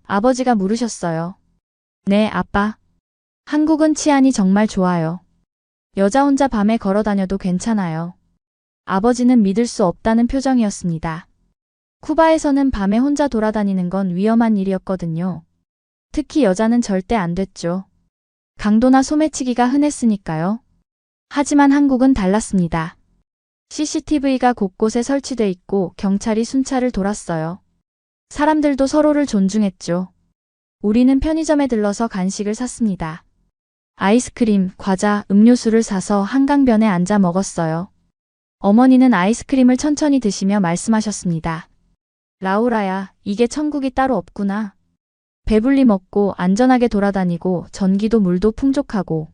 아버지가 물으셨어요. 네, 아빠. 한국은 치안이 정말 좋아요. 여자 혼자 밤에 걸어다녀도 괜찮아요. 아버지는 믿을 수 없다는 표정이었습니다. 쿠바에서는 밤에 혼자 돌아다니는 건 위험한 일이었거든요. 특히 여자는 절대 안 됐죠. 강도나 소매치기가 흔했으니까요. 하지만 한국은 달랐습니다. CCTV가 곳곳에 설치돼 있고 경찰이 순찰을 돌았어요. 사람들도 서로를 존중했죠. 우리는 편의점에 들러서 간식을 샀습니다. 아이스크림, 과자, 음료수를 사서 한강변에 앉아 먹었어요. 어머니는 아이스크림을 천천히 드시며 말씀하셨습니다. 라우라야, 이게 천국이 따로 없구나. 배불리 먹고 안전하게 돌아다니고 전기도 물도 풍족하고.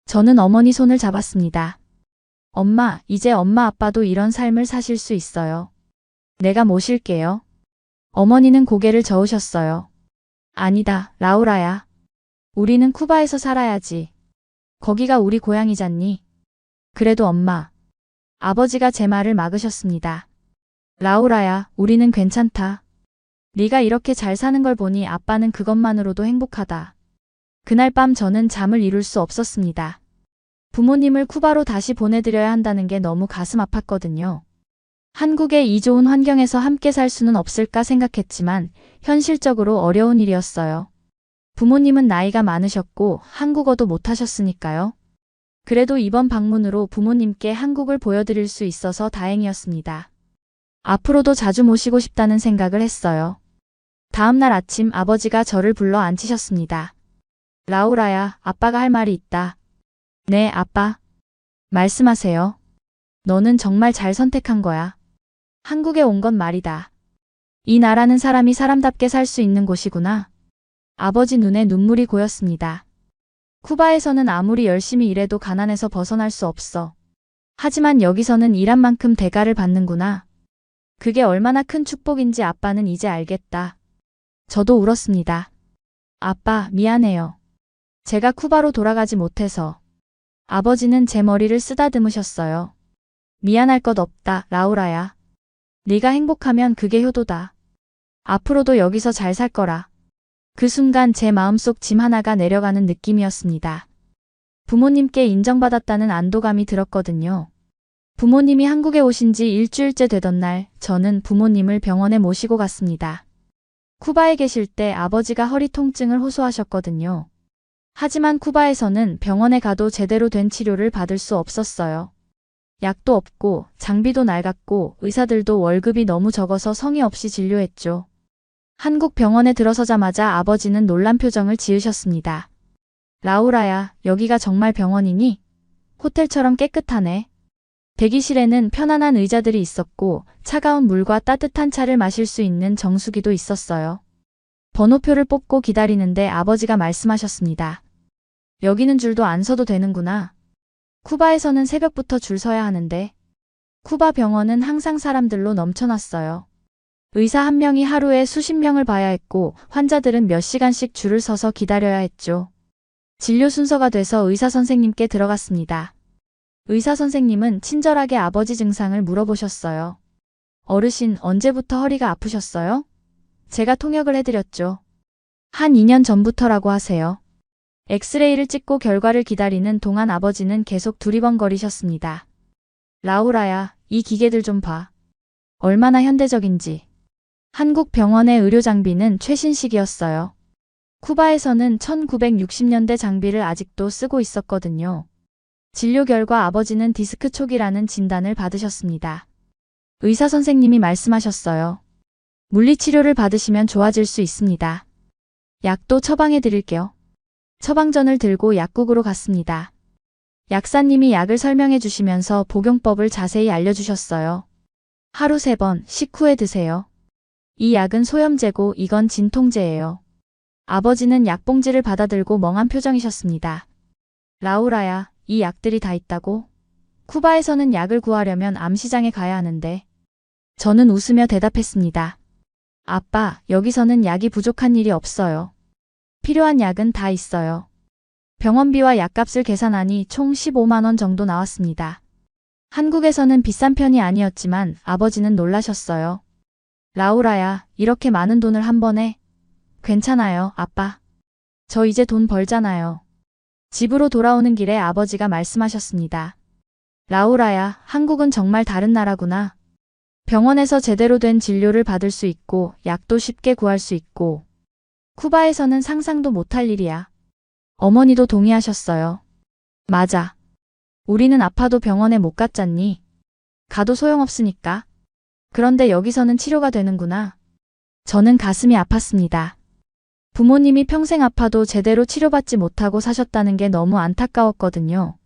저는 어머니 손을 잡았습니다. 엄마, 이제 엄마 아빠도 이런 삶을 사실 수 있어요. 내가 모실게요. 어머니는 고개를 저으셨어요. 아니다, 라우라야. 우리는 쿠바에서 살아야지. 거기가 우리 고향이잖니. 그래도 엄마. 아버지가 제 말을 막으셨습니다. 라우라야, 우리는 괜찮다. 네가 이렇게 잘 사는 걸 보니 아빠는 그것만으로도 행복하다. 그날 밤 저는 잠을 이룰 수 없었습니다. 부모님을 쿠바로 다시 보내드려야 한다는 게 너무 가슴 아팠거든요. 한국의 이 좋은 환경에서 함께 살 수는 없을까 생각했지만 현실적으로 어려운 일이었어요. 부모님은 나이가 많으셨고 한국어도 못하셨으니까요. 그래도 이번 방문으로 부모님께 한국을 보여드릴 수 있어서 다행이었습니다. 앞으로도 자주 모시고 싶다는 생각을 했어요. 다음 날 아침 아버지가 저를 불러 앉히셨습니다. 라우라야, 아빠가 할 말이 있다. 네, 아빠. 말씀하세요. 너는 정말 잘 선택한 거야. 한국에 온 건 말이다. 이 나라는 사람이 사람답게 살 수 있는 곳이구나. 아버지 눈에 눈물이 고였습니다. 쿠바에서는 아무리 열심히 일해도 가난에서 벗어날 수 없어. 하지만 여기서는 일한 만큼 대가를 받는구나. 그게 얼마나 큰 축복인지 아빠는 이제 알겠다. 저도 울었습니다. 아빠, 미안해요. 제가 쿠바로 돌아가지 못해서. 아버지는 제 머리를 쓰다듬으셨어요. 미안할 것 없다, 라우라야. 네가 행복하면 그게 효도다. 앞으로도 여기서 잘 살 거라. 그 순간 제 마음속 짐 하나가 내려가는 느낌이었습니다. 부모님께 인정받았다는 안도감이 들었거든요. 부모님이 한국에 오신 지 일주일째 되던 날, 저는 부모님을 병원에 모시고 갔습니다. 쿠바에 계실 때 아버지가 허리 통증을 호소하셨거든요. 하지만 쿠바에서는 병원에 가도 제대로 된 치료를 받을 수 없었어요. 약도 없고 장비도 낡았고 의사들도 월급이 너무 적어서 성의 없이 진료했죠. 한국 병원에 들어서자마자 아버지는 놀란 표정을 지으셨습니다. 라우라야, 여기가 정말 병원이니? 호텔처럼 깨끗하네. 대기실에는 편안한 의자들이 있었고 차가운 물과 따뜻한 차를 마실 수 있는 정수기도 있었어요. 번호표를 뽑고 기다리는데 아버지가 말씀하셨습니다. 여기는 줄도 안 서도 되는구나. 쿠바에서는 새벽부터 줄 서야 하는데 쿠바 병원은 항상 사람들로 넘쳐났어요. 의사 한 명이 하루에 수십 명을 봐야 했고 환자들은 몇 시간씩 줄을 서서 기다려야 했죠. 진료 순서가 돼서 의사 선생님께 들어갔습니다. 의사 선생님은 친절하게 아버지 증상을 물어보셨어요. 어르신, 언제부터 허리가 아프셨어요? 제가 통역을 해드렸죠. 한 2년 전부터라고 하세요. 엑스레이를 찍고 결과를 기다리는 동안 아버지는 계속 두리번거리셨습니다. 라우라야, 이 기계들 좀 봐. 얼마나 현대적인지. 한국 병원의 의료 장비는 최신식이었어요. 쿠바에서는 1960년대 장비를 아직도 쓰고 있었거든요. 진료 결과 아버지는 디스크 초기라는 진단을 받으셨습니다. 의사 선생님이 말씀하셨어요. 물리치료를 받으시면 좋아질 수 있습니다. 약도 처방해 드릴게요. 처방전을 들고 약국으로 갔습니다. 약사님이 약을 설명해 주시면서 복용법을 자세히 알려주셨어요. 하루 3번 식후에 드세요. 이 약은 소염제고 이건 진통제예요. 아버지는 약봉지를 받아들고 멍한 표정이셨습니다. 라우라야, 이 약들이 다 있다고? 쿠바에서는 약을 구하려면 암시장에 가야 하는데. 저는 웃으며 대답했습니다. 아빠, 여기서는 약이 부족한 일이 없어요. 필요한 약은 다 있어요. 병원비와 약값을 계산하니 총 15만 원 정도 나왔습니다. 한국에서는 비싼 편이 아니었지만 아버지는 놀라셨어요. 라우라야, 이렇게 많은 돈을 한 번에? 괜찮아요, 아빠. 저 이제 돈 벌잖아요. 집으로 돌아오는 길에 아버지가 말씀하셨습니다. 라우라야, 한국은 정말 다른 나라구나. 병원에서 제대로 된 진료를 받을 수 있고 약도 쉽게 구할 수 있고 쿠바에서는 상상도 못할 일이야. 어머니도 동의하셨어요. 맞아. 우리는 아파도 병원에 못 갔잖니. 가도 소용없으니까. 그런데 여기서는 치료가 되는구나. 저는 가슴이 아팠습니다. 부모님이 평생 아파도 제대로 치료받지 못하고 사셨다는 게 너무 안타까웠거든요.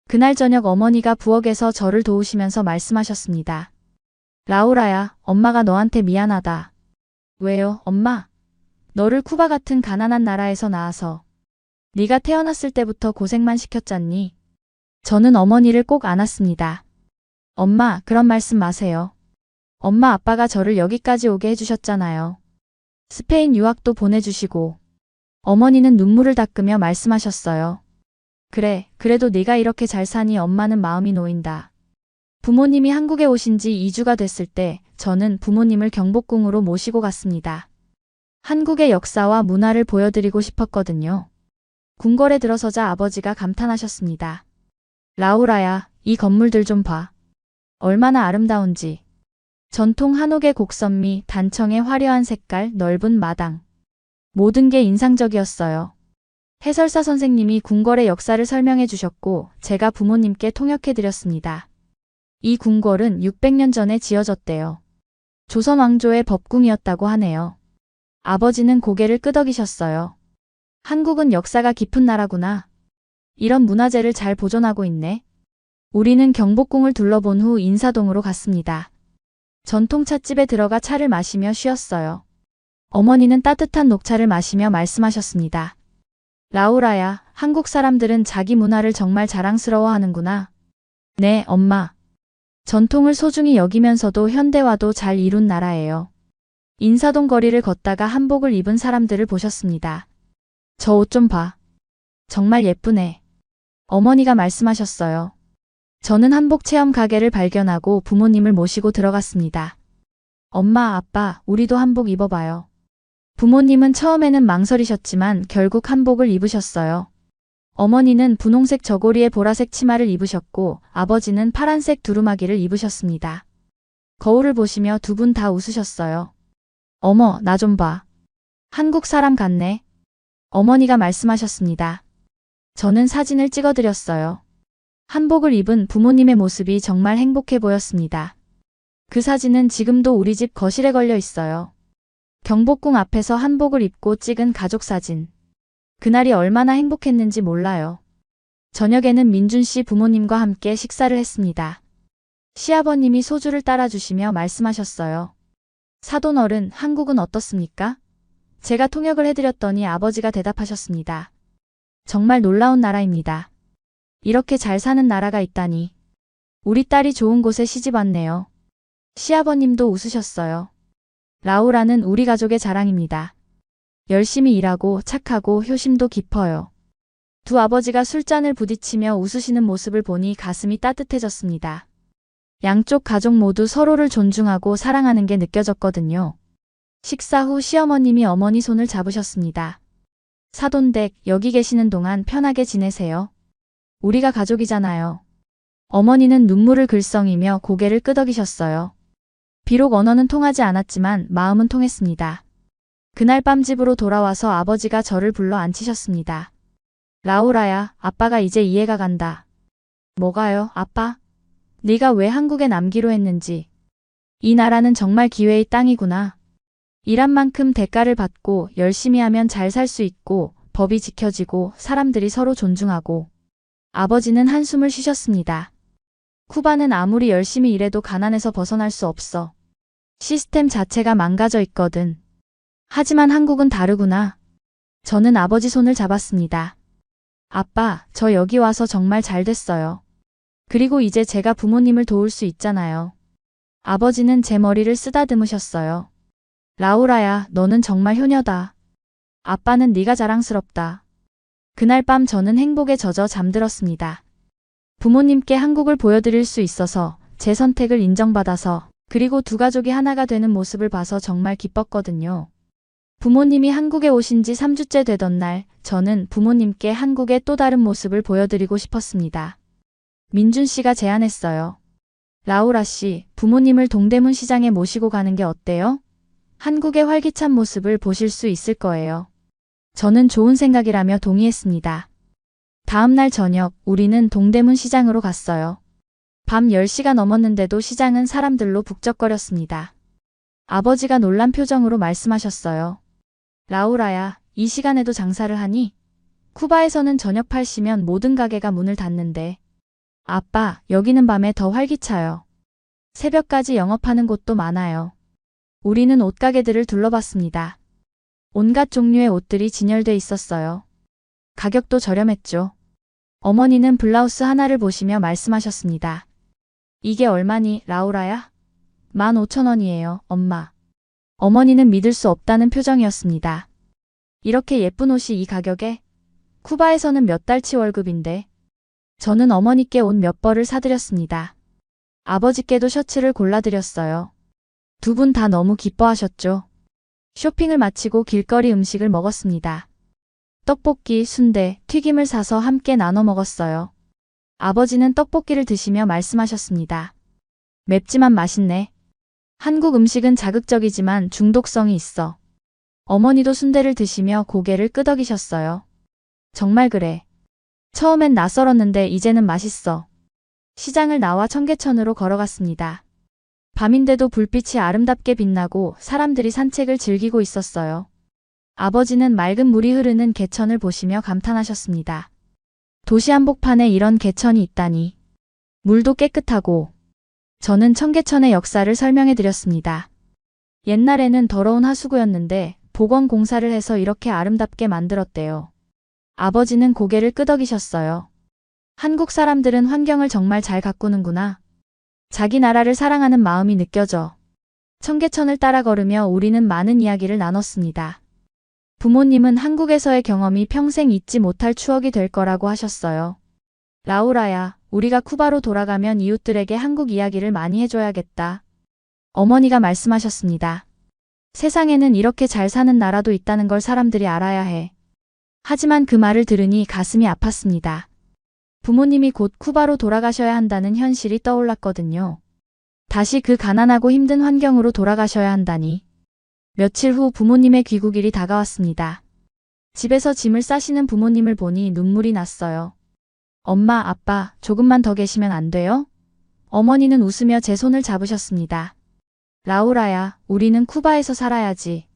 그날 저녁 어머니가 부엌에서 저를 도우시면서 말씀하셨습니다. 라우라야, 엄마가 너한테 미안하다. 왜요, 엄마? 너를 쿠바 같은 가난한 나라에서 낳아서 네가 태어났을 때부터 고생만 시켰잖니. 저는 어머니를 꼭 안았습니다. 엄마, 그런 말씀 마세요. 엄마 아빠가 저를 여기까지 오게 해주셨잖아요. 스페인 유학도 보내주시고. 어머니는 눈물을 닦으며 말씀하셨어요. 그래, 그래도 네가 이렇게 잘 사니 엄마는 마음이 놓인다. 부모님이 한국에 오신 지 2주가 됐을 때 저는 부모님을 경복궁으로 모시고 갔습니다. 한국의 역사와 문화를 보여드리고 싶었거든요. 궁궐에 들어서자 아버지가 감탄하셨습니다. 라우라야, 이 건물들 좀 봐. 얼마나 아름다운지. 전통 한옥의 곡선미, 단청의 화려한 색깔, 넓은 마당. 모든 게 인상적이었어요. 해설사 선생님이 궁궐의 역사를 설명해 주셨고 제가 부모님께 통역해 드렸습니다. 이 궁궐은 600년 전에 지어졌대요. 조선 왕조의 법궁이었다고 하네요. 아버지는 고개를 끄덕이셨어요. 한국은 역사가 깊은 나라구나. 이런 문화재를 잘 보존하고 있네. 우리는 경복궁을 둘러본 후 인사동으로 갔습니다. 전통찻집에 들어가 차를 마시며 쉬었어요. 어머니는 따뜻한 녹차를 마시며 말씀하셨습니다. 라우라야, 한국 사람들은 자기 문화를 정말 자랑스러워하는구나. 네, 엄마. 전통을 소중히 여기면서도 현대화도 잘 이룬 나라예요. 인사동 거리를 걷다가 한복을 입은 사람들을 보셨습니다. 저 옷 좀 봐. 정말 예쁘네. 어머니가 말씀하셨어요. 저는 한복 체험 가게를 발견하고 부모님을 모시고 들어갔습니다. 엄마, 아빠, 우리도 한복 입어봐요. 부모님은 처음에는 망설이셨지만 결국 한복을 입으셨어요. 어머니는 분홍색 저고리에 보라색 치마를 입으셨고 아버지는 파란색 두루마기를 입으셨습니다. 거울을 보시며 두 분 다 웃으셨어요. 어머, 나 좀 봐. 한국 사람 같네. 어머니가 말씀하셨습니다. 저는 사진을 찍어드렸어요. 한복을 입은 부모님의 모습이 정말 행복해 보였습니다. 그 사진은 지금도 우리 집 거실에 걸려 있어요. 경복궁 앞에서 한복을 입고 찍은 가족 사진. 그날이 얼마나 행복했는지 몰라요. 저녁에는 민준 씨 부모님과 함께 식사를 했습니다. 시아버님이 소주를 따라주시며 말씀하셨어요. 사돈 어른, 한국은 어떻습니까? 제가 통역을 해드렸더니 아버지가 대답하셨습니다. 정말 놀라운 나라입니다. 이렇게 잘 사는 나라가 있다니. 우리 딸이 좋은 곳에 시집 왔네요. 시아버님도 웃으셨어요. 라우라는 우리 가족의 자랑입니다. 열심히 일하고 착하고 효심도 깊어요. 두 아버지가 술잔을 부딪히며 웃으시는 모습을 보니 가슴이 따뜻해졌습니다. 양쪽 가족 모두 서로를 존중하고 사랑하는 게 느껴졌거든요. 식사 후 시어머님이 어머니 손을 잡으셨습니다. 사돈댁, 여기 계시는 동안 편하게 지내세요. 우리가 가족이잖아요. 어머니는 눈물을 글썽이며 고개를 끄덕이셨어요. 비록 언어는 통하지 않았지만 마음은 통했습니다. 그날 밤 집으로 돌아와서 아버지가 저를 불러 앉히셨습니다. 라우라야, 아빠가 이제 이해가 간다. 뭐가요, 아빠? 네가 왜 한국에 남기로 했는지. 이 나라는 정말 기회의 땅이구나. 일한 만큼 대가를 받고 열심히 하면 잘 살 수 있고 법이 지켜지고 사람들이 서로 존중하고. 아버지는 한숨을 쉬셨습니다. 쿠바는 아무리 열심히 일해도 가난에서 벗어날 수 없어. 시스템 자체가 망가져 있거든. 하지만 한국은 다르구나. 저는 아버지 손을 잡았습니다. 아빠, 저 여기 와서 정말 잘 됐어요. 그리고 이제 제가 부모님을 도울 수 있잖아요. 아버지는 제 머리를 쓰다듬으셨어요. 라우라야, 너는 정말 효녀다. 아빠는 네가 자랑스럽다. 그날 밤 저는 행복에 젖어 잠들었습니다. 부모님께 한국을 보여드릴 수 있어서, 제 선택을 인정받아서, 그리고 두 가족이 하나가 되는 모습을 봐서 정말 기뻤거든요. 부모님이 한국에 오신 지 3주째 되던 날, 저는 부모님께 한국의 또 다른 모습을 보여드리고 싶었습니다. 민준 씨가 제안했어요. 라우라 씨, 부모님을 동대문 시장에 모시고 가는 게 어때요? 한국의 활기찬 모습을 보실 수 있을 거예요. 저는 좋은 생각이라며 동의했습니다. 다음 날 저녁, 우리는 동대문 시장으로 갔어요. 밤 10시가 넘었는데도 시장은 사람들로 북적거렸습니다. 아버지가 놀란 표정으로 말씀하셨어요. 라우라야, 이 시간에도 장사를 하니? 쿠바에서는 저녁 8시면 모든 가게가 문을 닫는데. 아빠, 여기는 밤에 더 활기차요. 새벽까지 영업하는 곳도 많아요. 우리는 옷가게들을 둘러봤습니다. 온갖 종류의 옷들이 진열돼 있었어요. 가격도 저렴했죠. 어머니는 블라우스 하나를 보시며 말씀하셨습니다. 이게 얼마니, 라우라야? 15,000원이에요, 엄마. 어머니는 믿을 수 없다는 표정이었습니다. 이렇게 예쁜 옷이 이 가격에? 쿠바에서는 몇 달치 월급인데. 저는 어머니께 옷 몇 벌을 사드렸습니다. 아버지께도 셔츠를 골라드렸어요. 두 분 다 너무 기뻐하셨죠. 쇼핑을 마치고 길거리 음식을 먹었습니다. 떡볶이, 순대, 튀김을 사서 함께 나눠 먹었어요. 아버지는 떡볶이를 드시며 말씀하셨습니다. 맵지만 맛있네. 한국 음식은 자극적이지만 중독성이 있어. 어머니도 순대를 드시며 고개를 끄덕이셨어요. 정말 그래. 처음엔 낯설었는데 이제는 맛있어. 시장을 나와 청계천으로 걸어갔습니다. 밤인데도 불빛이 아름답게 빛나고 사람들이 산책을 즐기고 있었어요. 아버지는 맑은 물이 흐르는 개천을 보시며 감탄하셨습니다. 도시 한복판에 이런 개천이 있다니. 물도 깨끗하고. 저는 청계천의 역사를 설명해 드렸습니다. 옛날에는 더러운 하수구였는데 복원 공사를 해서 이렇게 아름답게 만들었대요. 아버지는 고개를 끄덕이셨어요. 한국 사람들은 환경을 정말 잘 가꾸는구나. 자기 나라를 사랑하는 마음이 느껴져. 청계천을 따라 걸으며 우리는 많은 이야기를 나눴습니다. 부모님은 한국에서의 경험이 평생 잊지 못할 추억이 될 거라고 하셨어요. 라우라야, 우리가 쿠바로 돌아가면 이웃들에게 한국 이야기를 많이 해줘야겠다. 어머니가 말씀하셨습니다. 세상에는 이렇게 잘 사는 나라도 있다는 걸 사람들이 알아야 해. 하지만 그 말을 들으니 가슴이 아팠습니다. 부모님이 곧 쿠바로 돌아가셔야 한다는 현실이 떠올랐거든요. 다시 그 가난하고 힘든 환경으로 돌아가셔야 한다니. 며칠 후 부모님의 귀국일이 다가왔습니다. 집에서 짐을 싸시는 부모님을 보니 눈물이 났어요. 엄마, 아빠, 조금만 더 계시면 안 돼요? 어머니는 웃으며 제 손을 잡으셨습니다. 라우라야, 우리는 쿠바에서 살아야지.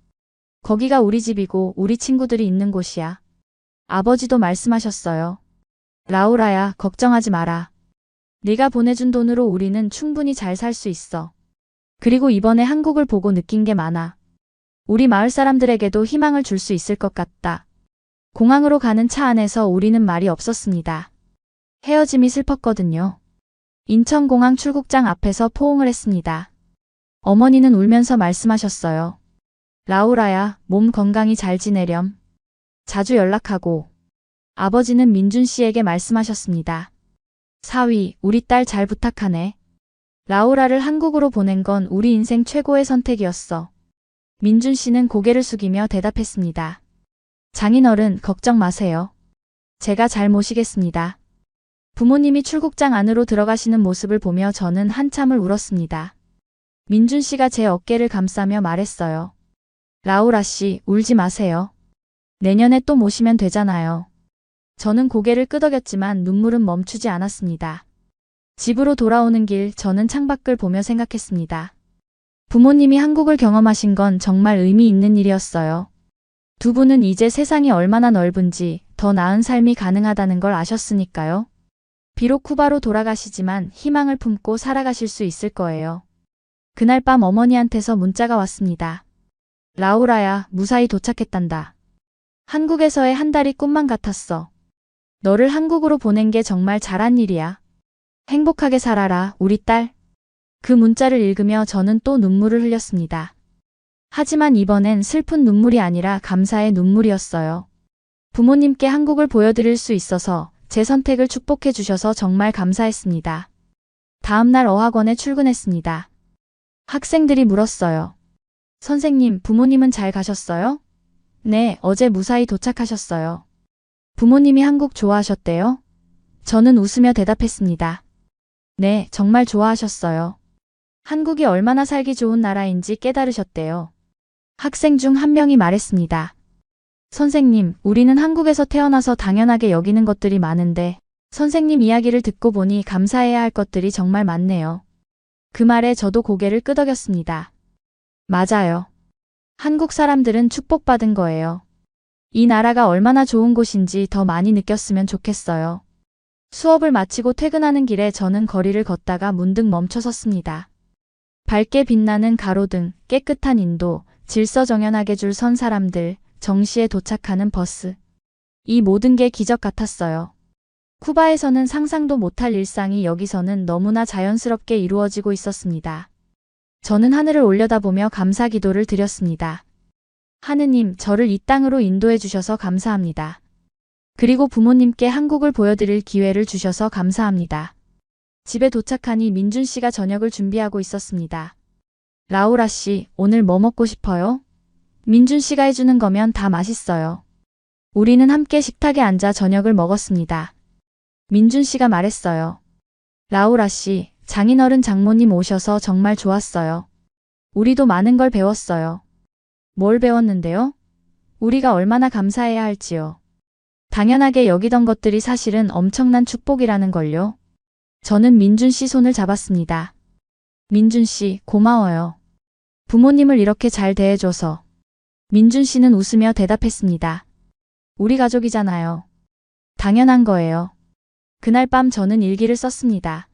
거기가 우리 집이고 우리 친구들이 있는 곳이야. 아버지도 말씀하셨어요. 라우라야, 걱정하지 마라. 네가 보내준 돈으로 우리는 충분히 잘 살 수 있어. 그리고 이번에 한국을 보고 느낀 게 많아. 우리 마을 사람들에게도 희망을 줄 수 있을 것 같다. 공항으로 가는 차 안에서 우리는 말이 없었습니다. 헤어짐이 슬펐거든요. 인천공항 출국장 앞에서 포옹을 했습니다. 어머니는 울면서 말씀하셨어요. 라우라야, 몸 건강히 잘 지내렴. 자주 연락하고. 아버지는 민준 씨에게 말씀하셨습니다. 사위, 우리 딸 잘 부탁하네. 라우라를 한국으로 보낸 건 우리 인생 최고의 선택이었어. 민준 씨는 고개를 숙이며 대답했습니다. 장인어른, 걱정 마세요. 제가 잘 모시겠습니다. 부모님이 출국장 안으로 들어가시는 모습을 보며 저는 한참을 울었습니다. 민준 씨가 제 어깨를 감싸며 말했어요. 라우라 씨, 울지 마세요. 내년에 또 모시면 되잖아요. 저는 고개를 끄덕였지만 눈물은 멈추지 않았습니다. 집으로 돌아오는 길 저는 창밖을 보며 생각했습니다. 부모님이 한국을 경험하신 건 정말 의미 있는 일이었어요. 두 분은 이제 세상이 얼마나 넓은지 더 나은 삶이 가능하다는 걸 아셨으니까요. 비록 쿠바로 돌아가시지만 희망을 품고 살아가실 수 있을 거예요. 그날 밤 어머니한테서 문자가 왔습니다. 라우라야, 무사히 도착했단다. 한국에서의 한 달이 꿈만 같았어. 너를 한국으로 보낸 게 정말 잘한 일이야. 행복하게 살아라, 우리 딸. 그 문자를 읽으며 저는 또 눈물을 흘렸습니다. 하지만 이번엔 슬픈 눈물이 아니라 감사의 눈물이었어요. 부모님께 한국을 보여드릴 수 있어서 제 선택을 축복해 주셔서 정말 감사했습니다. 다음 날 어학원에 출근했습니다. 학생들이 물었어요. 선생님, 부모님은 잘 가셨어요? 네, 어제 무사히 도착하셨어요. 부모님이 한국 좋아하셨대요? 저는 웃으며 대답했습니다. 네, 정말 좋아하셨어요. 한국이 얼마나 살기 좋은 나라인지 깨달으셨대요. 학생 중 한 명이 말했습니다. 선생님, 우리는 한국에서 태어나서 당연하게 여기는 것들이 많은데 선생님 이야기를 듣고 보니 감사해야 할 것들이 정말 많네요. 그 말에 저도 고개를 끄덕였습니다. 맞아요. 한국 사람들은 축복받은 거예요. 이 나라가 얼마나 좋은 곳인지 더 많이 느꼈으면 좋겠어요. 수업을 마치고 퇴근하는 길에 저는 거리를 걷다가 문득 멈춰섰습니다. 밝게 빛나는 가로등, 깨끗한 인도, 질서정연하게 줄 선 사람들, 정시에 도착하는 버스. 이 모든 게 기적 같았어요. 쿠바에서는 상상도 못할 일상이 여기서는 너무나 자연스럽게 이루어지고 있었습니다. 저는 하늘을 올려다보며 감사 기도를 드렸습니다. 하느님, 저를 이 땅으로 인도해 주셔서 감사합니다. 그리고 부모님께 한국을 보여드릴 기회를 주셔서 감사합니다. 집에 도착하니 민준 씨가 저녁을 준비하고 있었습니다. 라우라 씨, 오늘 뭐 먹고 싶어요? 민준 씨가 해주는 거면 다 맛있어요. 우리는 함께 식탁에 앉아 저녁을 먹었습니다. 민준 씨가 말했어요. 라우라 씨, 장인어른 장모님 오셔서 정말 좋았어요. 우리도 많은 걸 배웠어요. 뭘 배웠는데요? 우리가 얼마나 감사해야 할지요. 당연하게 여기던 것들이 사실은 엄청난 축복이라는 걸요. 저는 민준 씨 손을 잡았습니다. 민준 씨, 고마워요. 부모님을 이렇게 잘 대해줘서. 민준 씨는 웃으며 대답했습니다. 우리 가족이잖아요. 당연한 거예요. 그날 밤 저는 일기를 썼습니다.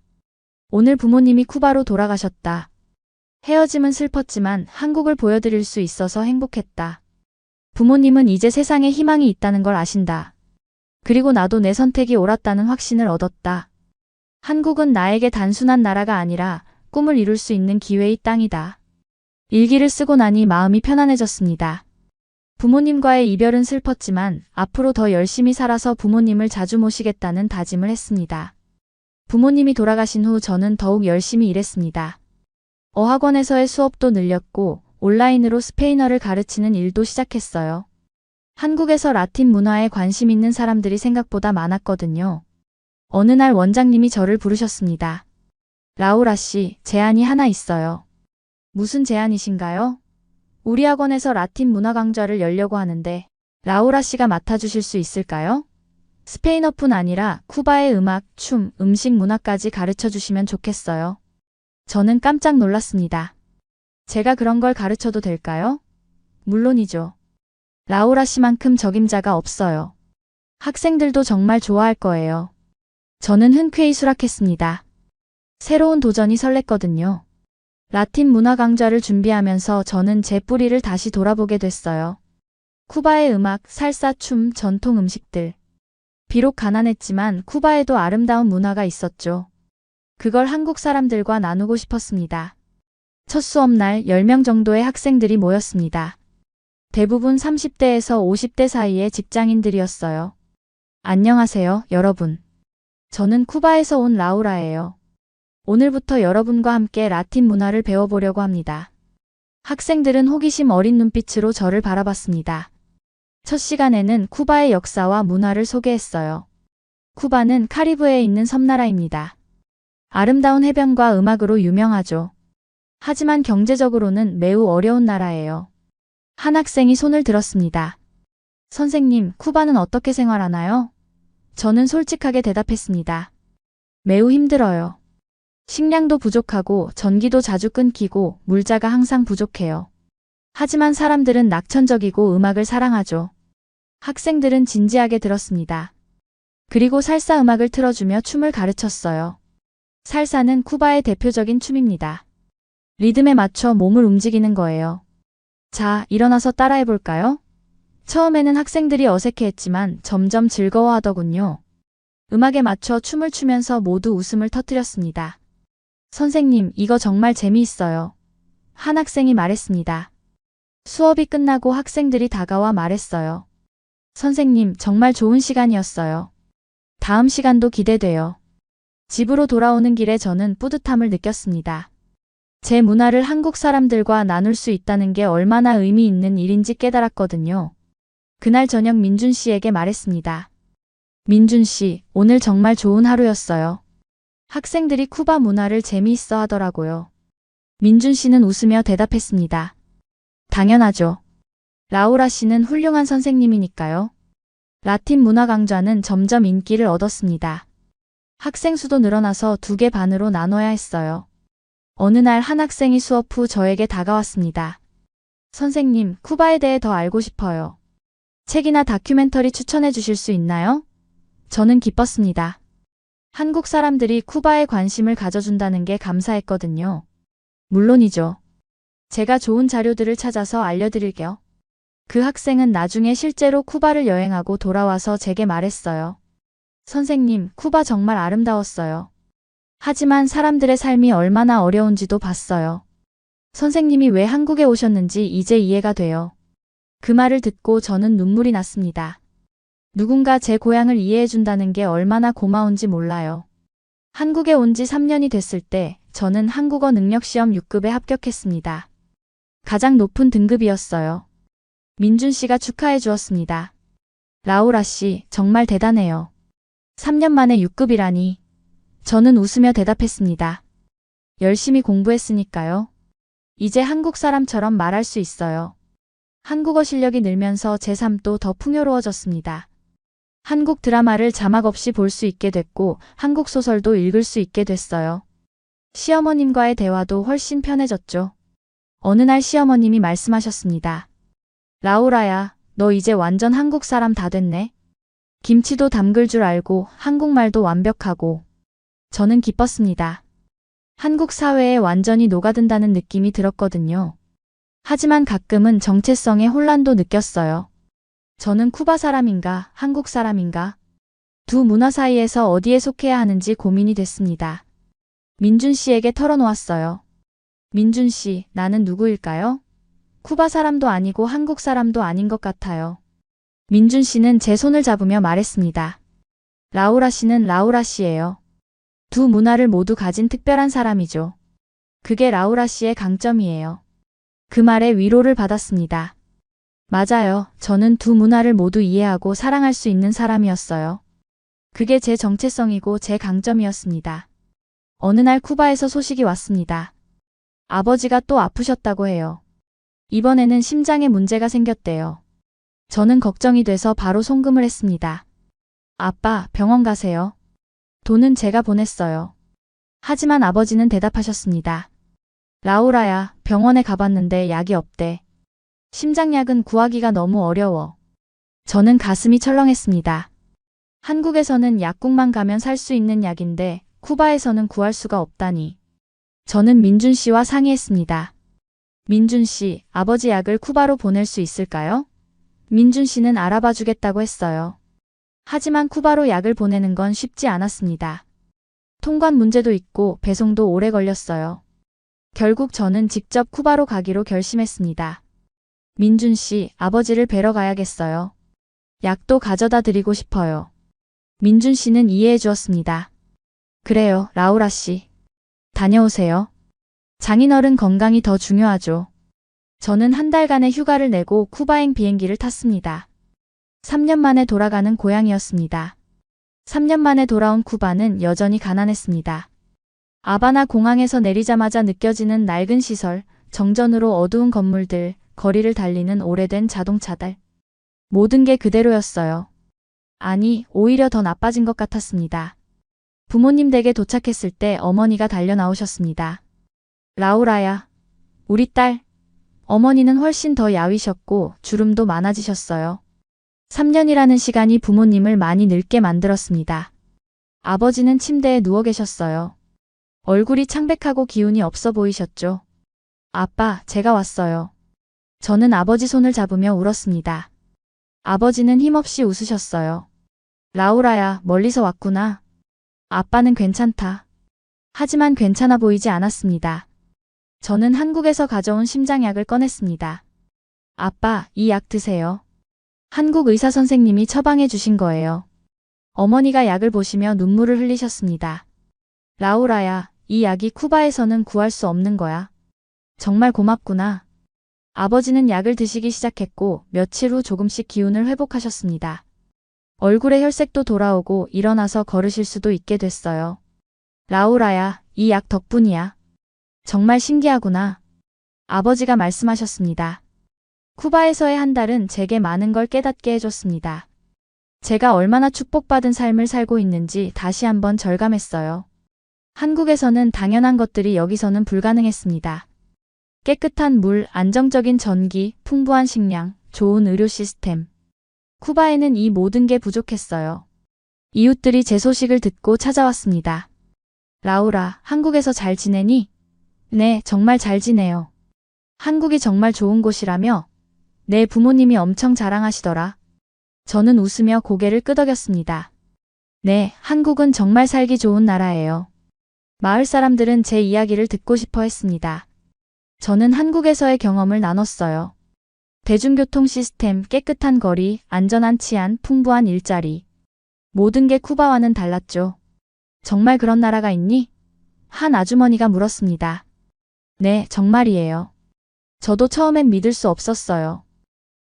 오늘 부모님이 쿠바로 돌아가셨다. 헤어짐은 슬펐지만 한국을 보여드릴 수 있어서 행복했다. 부모님은 이제 세상에 희망이 있다는 걸 아신다. 그리고 나도 내 선택이 옳았다는 확신을 얻었다. 한국은 나에게 단순한 나라가 아니라 꿈을 이룰 수 있는 기회의 땅이다. 일기를 쓰고 나니 마음이 편안해졌습니다. 부모님과의 이별은 슬펐지만 앞으로 더 열심히 살아서 부모님을 자주 모시겠다는 다짐을 했습니다. 부모님이 돌아가신 후 저는 더욱 열심히 일했습니다. 어학원에서의 수업도 늘렸고 온라인으로 스페인어를 가르치는 일도 시작했어요. 한국에서 라틴 문화에 관심 있는 사람들이 생각보다 많았거든요. 어느 날 원장님이 저를 부르셨습니다. 라우라 씨, 제안이 하나 있어요. 무슨 제안이신가요? 우리 학원에서 라틴 문화 강좌를 열려고 하는데 라우라 씨가 맡아주실 수 있을까요? 스페인어뿐 아니라 쿠바의 음악, 춤, 음식 문화까지 가르쳐 주시면 좋겠어요. 저는 깜짝 놀랐습니다. 제가 그런 걸 가르쳐도 될까요? 물론이죠. 라우라 씨만큼 적임자가 없어요. 학생들도 정말 좋아할 거예요. 저는 흔쾌히 수락했습니다. 새로운 도전이 설렜거든요. 라틴 문화 강좌를 준비하면서 저는 제 뿌리를 다시 돌아보게 됐어요. 쿠바의 음악, 살사, 춤, 전통 음식들. 비록 가난했지만 쿠바에도 아름다운 문화가 있었죠. 그걸 한국 사람들과 나누고 싶었습니다. 첫 수업날 10명 정도의 학생들이 모였습니다. 대부분 30대에서 50대 사이의 직장인들이었어요. 안녕하세요, 여러분. 저는 쿠바에서 온 라우라예요. 오늘부터 여러분과 함께 라틴 문화를 배워보려고 합니다. 학생들은 호기심 어린 눈빛으로 저를 바라봤습니다. 첫 시간에는 쿠바의 역사와 문화를 소개했어요. 쿠바는 카리브해에 있는 섬나라입니다. 아름다운 해변과 음악으로 유명하죠. 하지만 경제적으로는 매우 어려운 나라예요. 한 학생이 손을 들었습니다. 선생님, 쿠바는 어떻게 생활하나요? 저는 솔직하게 대답했습니다. 매우 힘들어요. 식량도 부족하고 전기도 자주 끊기고 물자가 항상 부족해요. 하지만 사람들은 낙천적이고 음악을 사랑하죠. 학생들은 진지하게 들었습니다. 그리고 살사 음악을 틀어주며 춤을 가르쳤어요. 살사는 쿠바의 대표적인 춤입니다. 리듬에 맞춰 몸을 움직이는 거예요. 자, 일어나서 따라해볼까요? 처음에는 학생들이 어색해했지만 점점 즐거워하더군요. 음악에 맞춰 춤을 추면서 모두 웃음을 터뜨렸습니다. 선생님, 이거 정말 재미있어요. 한 학생이 말했습니다. 수업이 끝나고 학생들이 다가와 말했어요. 선생님, 정말 좋은 시간이었어요. 다음 시간도 기대돼요. 집으로 돌아오는 길에 저는 뿌듯함을 느꼈습니다. 제 문화를 한국 사람들과 나눌 수 있다는 게 얼마나 의미 있는 일인지 깨달았거든요. 그날 저녁 민준 씨에게 말했습니다. 민준 씨, 오늘 정말 좋은 하루였어요. 학생들이 쿠바 문화를 재미있어 하더라고요. 민준 씨는 웃으며 대답했습니다. 당연하죠. 라우라 씨는 훌륭한 선생님이니까요. 라틴 문화 강좌는 점점 인기를 얻었습니다. 학생 수도 늘어나서 2개 반으로 나눠야 했어요. 어느 날 한 학생이 수업 후 저에게 다가왔습니다. 선생님, 쿠바에 대해 더 알고 싶어요. 책이나 다큐멘터리 추천해 주실 수 있나요? 저는 기뻤습니다. 한국 사람들이 쿠바에 관심을 가져준다는 게 감사했거든요. 물론이죠. 제가 좋은 자료들을 찾아서 알려드릴게요. 그 학생은 나중에 실제로 쿠바를 여행하고 돌아와서 제게 말했어요. 선생님, 쿠바 정말 아름다웠어요. 하지만 사람들의 삶이 얼마나 어려운지도 봤어요. 선생님이 왜 한국에 오셨는지 이제 이해가 돼요. 그 말을 듣고 저는 눈물이 났습니다. 누군가 제 고향을 이해해준다는 게 얼마나 고마운지 몰라요. 한국에 온 지 3년이 됐을 때 저는 한국어 능력시험 6급에 합격했습니다. 가장 높은 등급이었어요. 민준 씨가 축하해 주었습니다. 라우라 씨, 정말 대단해요. 3년 만에 6급이라니. 저는 웃으며 대답했습니다. 열심히 공부했으니까요. 이제 한국 사람처럼 말할 수 있어요. 한국어 실력이 늘면서 제 삶도 더 풍요로워졌습니다. 한국 드라마를 자막 없이 볼 수 있게 됐고 한국 소설도 읽을 수 있게 됐어요. 시어머님과의 대화도 훨씬 편해졌죠. 어느 날 시어머님이 말씀하셨습니다. 라우라야, 너 이제 완전 한국 사람 다 됐네. 김치도 담글 줄 알고 한국말도 완벽하고. 저는 기뻤습니다. 한국 사회에 완전히 녹아든다는 느낌이 들었거든요. 하지만 가끔은 정체성의 혼란도 느꼈어요. 저는 쿠바 사람인가, 한국 사람인가? 두 문화 사이에서 어디에 속해야 하는지 고민이 됐습니다. 민준 씨에게 털어놓았어요. 민준 씨, 나는 누구일까요? 쿠바 사람도 아니고 한국 사람도 아닌 것 같아요. 민준 씨는 제 손을 잡으며 말했습니다. 라우라 씨는 라우라 씨예요. 두 문화를 모두 가진 특별한 사람이죠. 그게 라우라 씨의 강점이에요. 그 말에 위로를 받았습니다. 맞아요. 저는 두 문화를 모두 이해하고 사랑할 수 있는 사람이었어요. 그게 제 정체성이고 제 강점이었습니다. 어느 날 쿠바에서 소식이 왔습니다. 아버지가 또 아프셨다고 해요. 이번에는 심장에 문제가 생겼대요. 저는 걱정이 돼서 바로 송금을 했습니다. 아빠, 병원 가세요. 돈은 제가 보냈어요. 하지만 아버지는 대답하셨습니다. 라우라야, 병원에 가봤는데 약이 없대. 심장약은 구하기가 너무 어려워. 저는 가슴이 철렁했습니다. 한국에서는 약국만 가면 살 수 있는 약인데 쿠바에서는 구할 수가 없다니. 저는 민준 씨와 상의했습니다. 민준 씨, 아버지 약을 쿠바로 보낼 수 있을까요? 민준 씨는 알아봐 주겠다고 했어요. 하지만 쿠바로 약을 보내는 건 쉽지 않았습니다. 통관 문제도 있고 배송도 오래 걸렸어요. 결국 저는 직접 쿠바로 가기로 결심했습니다. 민준 씨, 아버지를 뵈러 가야겠어요. 약도 가져다 드리고 싶어요. 민준 씨는 이해해 주었습니다. 그래요, 라우라 씨. 다녀오세요. 장인어른 건강이 더 중요하죠. 저는 한 달간의 휴가를 내고 쿠바행 비행기를 탔습니다. 3년 만에 돌아가는 고향이었습니다. 3년 만에 돌아온 쿠바는 여전히 가난했습니다. 아바나 공항에서 내리자마자 느껴지는 낡은 시설, 정전으로 어두운 건물들, 거리를 달리는 오래된 자동차들. 모든 게 그대로였어요. 아니, 오히려 더 나빠진 것 같았습니다. 부모님 댁에 도착했을 때 어머니가 달려 나오셨습니다. 라우라야, 우리 딸. 어머니는 훨씬 더 야위셨고 주름도 많아지셨어요. 3년이라는 시간이 부모님을 많이 늙게 만들었습니다. 아버지는 침대에 누워 계셨어요. 얼굴이 창백하고 기운이 없어 보이셨죠. 아빠, 제가 왔어요. 저는 아버지 손을 잡으며 울었습니다. 아버지는 힘없이 웃으셨어요. 라우라야, 멀리서 왔구나. 아빠는 괜찮다. 하지만 괜찮아 보이지 않았습니다. 저는 한국에서 가져온 심장약을 꺼냈습니다. 아빠, 이 약 드세요. 한국 의사 선생님이 처방해 주신 거예요. 어머니가 약을 보시며 눈물을 흘리셨습니다. 라우라야, 이 약이 쿠바에서는 구할 수 없는 거야. 정말 고맙구나. 아버지는 약을 드시기 시작했고 며칠 후 조금씩 기운을 회복하셨습니다. 얼굴에 혈색도 돌아오고 일어나서 걸으실 수도 있게 됐어요. 라우라야, 이 약 덕분이야. 정말 신기하구나. 아버지가 말씀하셨습니다. 쿠바에서의 한 달은 제게 많은 걸 깨닫게 해줬습니다. 제가 얼마나 축복받은 삶을 살고 있는지 다시 한번 절감했어요. 한국에서는 당연한 것들이 여기서는 불가능했습니다. 깨끗한 물, 안정적인 전기, 풍부한 식량, 좋은 의료 시스템. 쿠바에는 이 모든 게 부족했어요. 이웃들이 제 소식을 듣고 찾아왔습니다. 라우라, 한국에서 잘 지내니? 네, 정말 잘 지내요. 한국이 정말 좋은 곳이라며? 내 부모님이 엄청 자랑하시더라. 저는 웃으며 고개를 끄덕였습니다. 네, 한국은 정말 살기 좋은 나라예요. 마을 사람들은 제 이야기를 듣고 싶어 했습니다. 저는 한국에서의 경험을 나눴어요. 대중교통 시스템, 깨끗한 거리, 안전한 치안, 풍부한 일자리. 모든 게 쿠바와는 달랐죠. 정말 그런 나라가 있니? 한 아주머니가 물었습니다. 네, 정말이에요. 저도 처음엔 믿을 수 없었어요.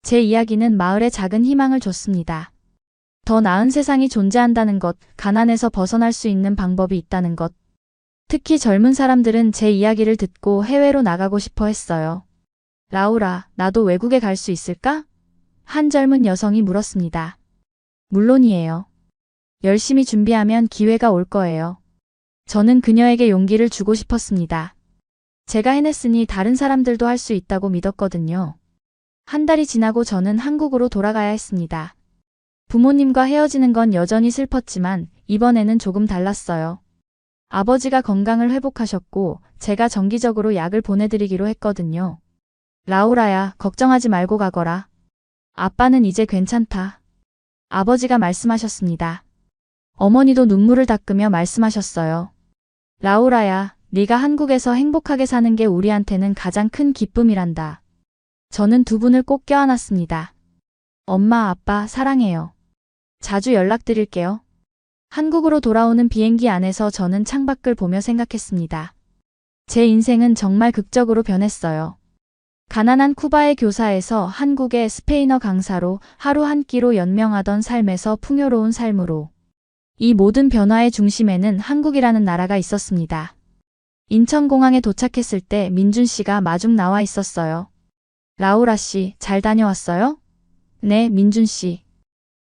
제 이야기는 마을에 작은 희망을 줬습니다. 더 나은 세상이 존재한다는 것, 가난에서 벗어날 수 있는 방법이 있다는 것. 특히 젊은 사람들은 제 이야기를 듣고 해외로 나가고 싶어 했어요. 라우라, 나도 외국에 갈 수 있을까? 한 젊은 여성이 물었습니다. 물론이에요. 열심히 준비하면 기회가 올 거예요. 저는 그녀에게 용기를 주고 싶었습니다. 제가 해냈으니 다른 사람들도 할 수 있다고 믿었거든요. 한 달이 지나고 저는 한국으로 돌아가야 했습니다. 부모님과 헤어지는 건 여전히 슬펐지만 이번에는 조금 달랐어요. 아버지가 건강을 회복하셨고 제가 정기적으로 약을 보내드리기로 했거든요. 라우라야, 걱정하지 말고 가거라. 아빠는 이제 괜찮다. 아버지가 말씀하셨습니다. 어머니도 눈물을 닦으며 말씀하셨어요. 라우라야, 네가 한국에서 행복하게 사는 게 우리한테는 가장 큰 기쁨이란다. 저는 두 분을 꼭 껴안았습니다. 엄마, 아빠, 사랑해요. 자주 연락드릴게요. 한국으로 돌아오는 비행기 안에서 저는 창밖을 보며 생각했습니다. 제 인생은 정말 극적으로 변했어요. 가난한 쿠바의 교사에서 한국의 스페인어 강사로 하루 한 끼로 연명하던 삶에서 풍요로운 삶으로. 이 모든 변화의 중심에는 한국이라는 나라가 있었습니다. 인천공항에 도착했을 때 민준 씨가 마중 나와 있었어요. 라우라 씨, 잘 다녀왔어요? 네, 민준 씨.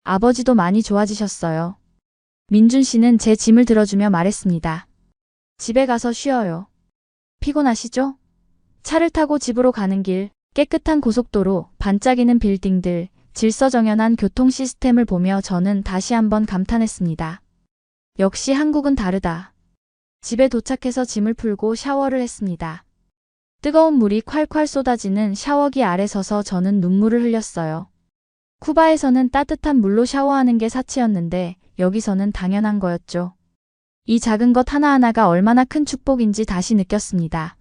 아버지도 많이 좋아지셨어요. 민준 씨는 제 짐을 들어주며 말했습니다. 집에 가서 쉬어요. 피곤하시죠? 차를 타고 집으로 가는 길, 깨끗한 고속도로, 반짝이는 빌딩들, 질서정연한 교통 시스템을 보며 저는 다시 한번 감탄했습니다. 역시 한국은 다르다. 집에 도착해서 짐을 풀고 샤워를 했습니다. 뜨거운 물이 콸콸 쏟아지는 샤워기 아래 서서 저는 눈물을 흘렸어요. 쿠바에서는 따뜻한 물로 샤워하는 게 사치였는데 여기서는 당연한 거였죠. 이 작은 것 하나하나가 얼마나 큰 축복인지 다시 느꼈습니다.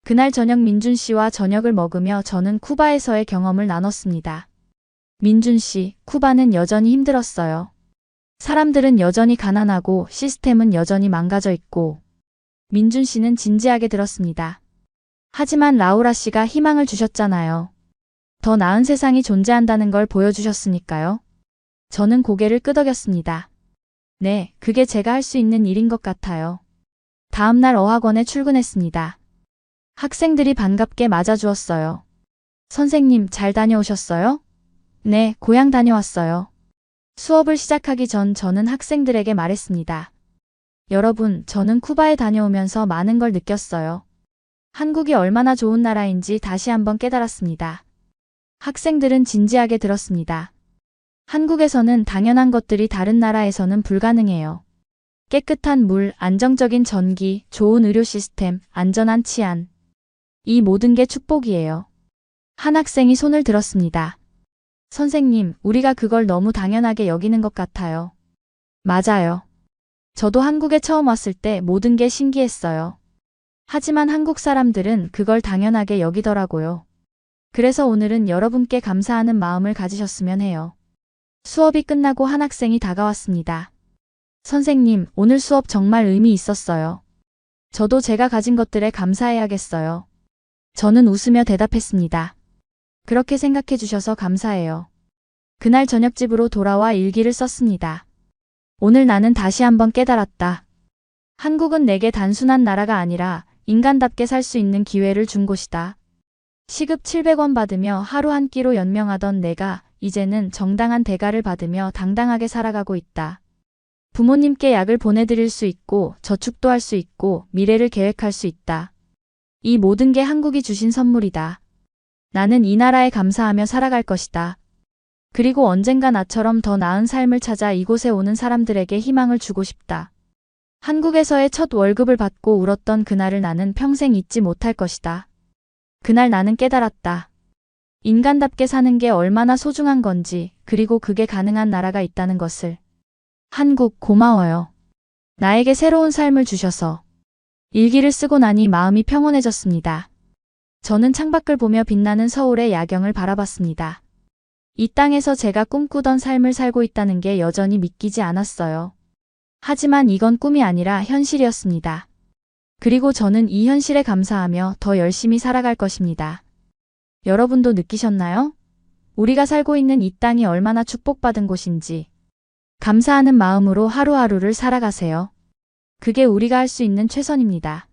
그날 저녁 민준 씨와 저녁을 먹으며 저는 쿠바에서의 경험을 나눴습니다. 민준 씨, 쿠바는 여전히 힘들었어요. 사람들은 여전히 가난하고 시스템은 여전히 망가져 있고. 민준 씨는 진지하게 들었습니다. 하지만 라우라 씨가 희망을 주셨잖아요. 더 나은 세상이 존재한다는 걸 보여주셨으니까요. 저는 고개를 끄덕였습니다. 네, 그게 제가 할 수 있는 일인 것 같아요. 다음 날 어학원에 출근했습니다. 학생들이 반갑게 맞아주었어요. 선생님, 잘 다녀오셨어요? 네, 고향 다녀왔어요. 수업을 시작하기 전 저는 학생들에게 말했습니다. 여러분, 저는 쿠바에 다녀오면서 많은 걸 느꼈어요. 한국이 얼마나 좋은 나라인지 다시 한번 깨달았습니다. 학생들은 진지하게 들었습니다. 한국에서는 당연한 것들이 다른 나라에서는 불가능해요. 깨끗한 물, 안정적인 전기, 좋은 의료 시스템, 안전한 치안. 이 모든 게 축복이에요. 한 학생이 손을 들었습니다. 선생님, 우리가 그걸 너무 당연하게 여기는 것 같아요. 맞아요. 저도 한국에 처음 왔을 때 모든 게 신기했어요. 하지만 한국 사람들은 그걸 당연하게 여기더라고요. 그래서 오늘은 여러분께 감사하는 마음을 가지셨으면 해요. 수업이 끝나고 한 학생이 다가왔습니다. 선생님, 오늘 수업 정말 의미 있었어요. 저도 제가 가진 것들에 감사해야겠어요. 저는 웃으며 대답했습니다. 그렇게 생각해 주셔서 감사해요. 그날 저녁 집으로 돌아와 일기를 썼습니다. 오늘 나는 다시 한번 깨달았다. 한국은 내게 단순한 나라가 아니라 인간답게 살 수 있는 기회를 준 곳이다. 시급 700원 받으며 하루 한 끼로 연명하던 내가 이제는 정당한 대가를 받으며 당당하게 살아가고 있다. 부모님께 약을 보내드릴 수 있고 저축도 할 수 있고 미래를 계획할 수 있다. 이 모든 게 한국이 주신 선물이다. 나는 이 나라에 감사하며 살아갈 것이다. 그리고 언젠가 나처럼 더 나은 삶을 찾아 이곳에 오는 사람들에게 희망을 주고 싶다. 한국에서의 첫 월급을 받고 울었던 그날을 나는 평생 잊지 못할 것이다. 그날 나는 깨달았다. 인간답게 사는 게 얼마나 소중한 건지, 그리고 그게 가능한 나라가 있다는 것을. 한국, 고마워요. 나에게 새로운 삶을 주셔서. 일기를 쓰고 나니 마음이 평온해졌습니다. 저는 창밖을 보며 빛나는 서울의 야경을 바라봤습니다. 이 땅에서 제가 꿈꾸던 삶을 살고 있다는 게 여전히 믿기지 않았어요. 하지만 이건 꿈이 아니라 현실이었습니다. 그리고 저는 이 현실에 감사하며 더 열심히 살아갈 것입니다. 여러분도 느끼셨나요? 우리가 살고 있는 이 땅이 얼마나 축복받은 곳인지. 감사하는 마음으로 하루하루를 살아가세요. 그게 우리가 할 수 있는 최선입니다.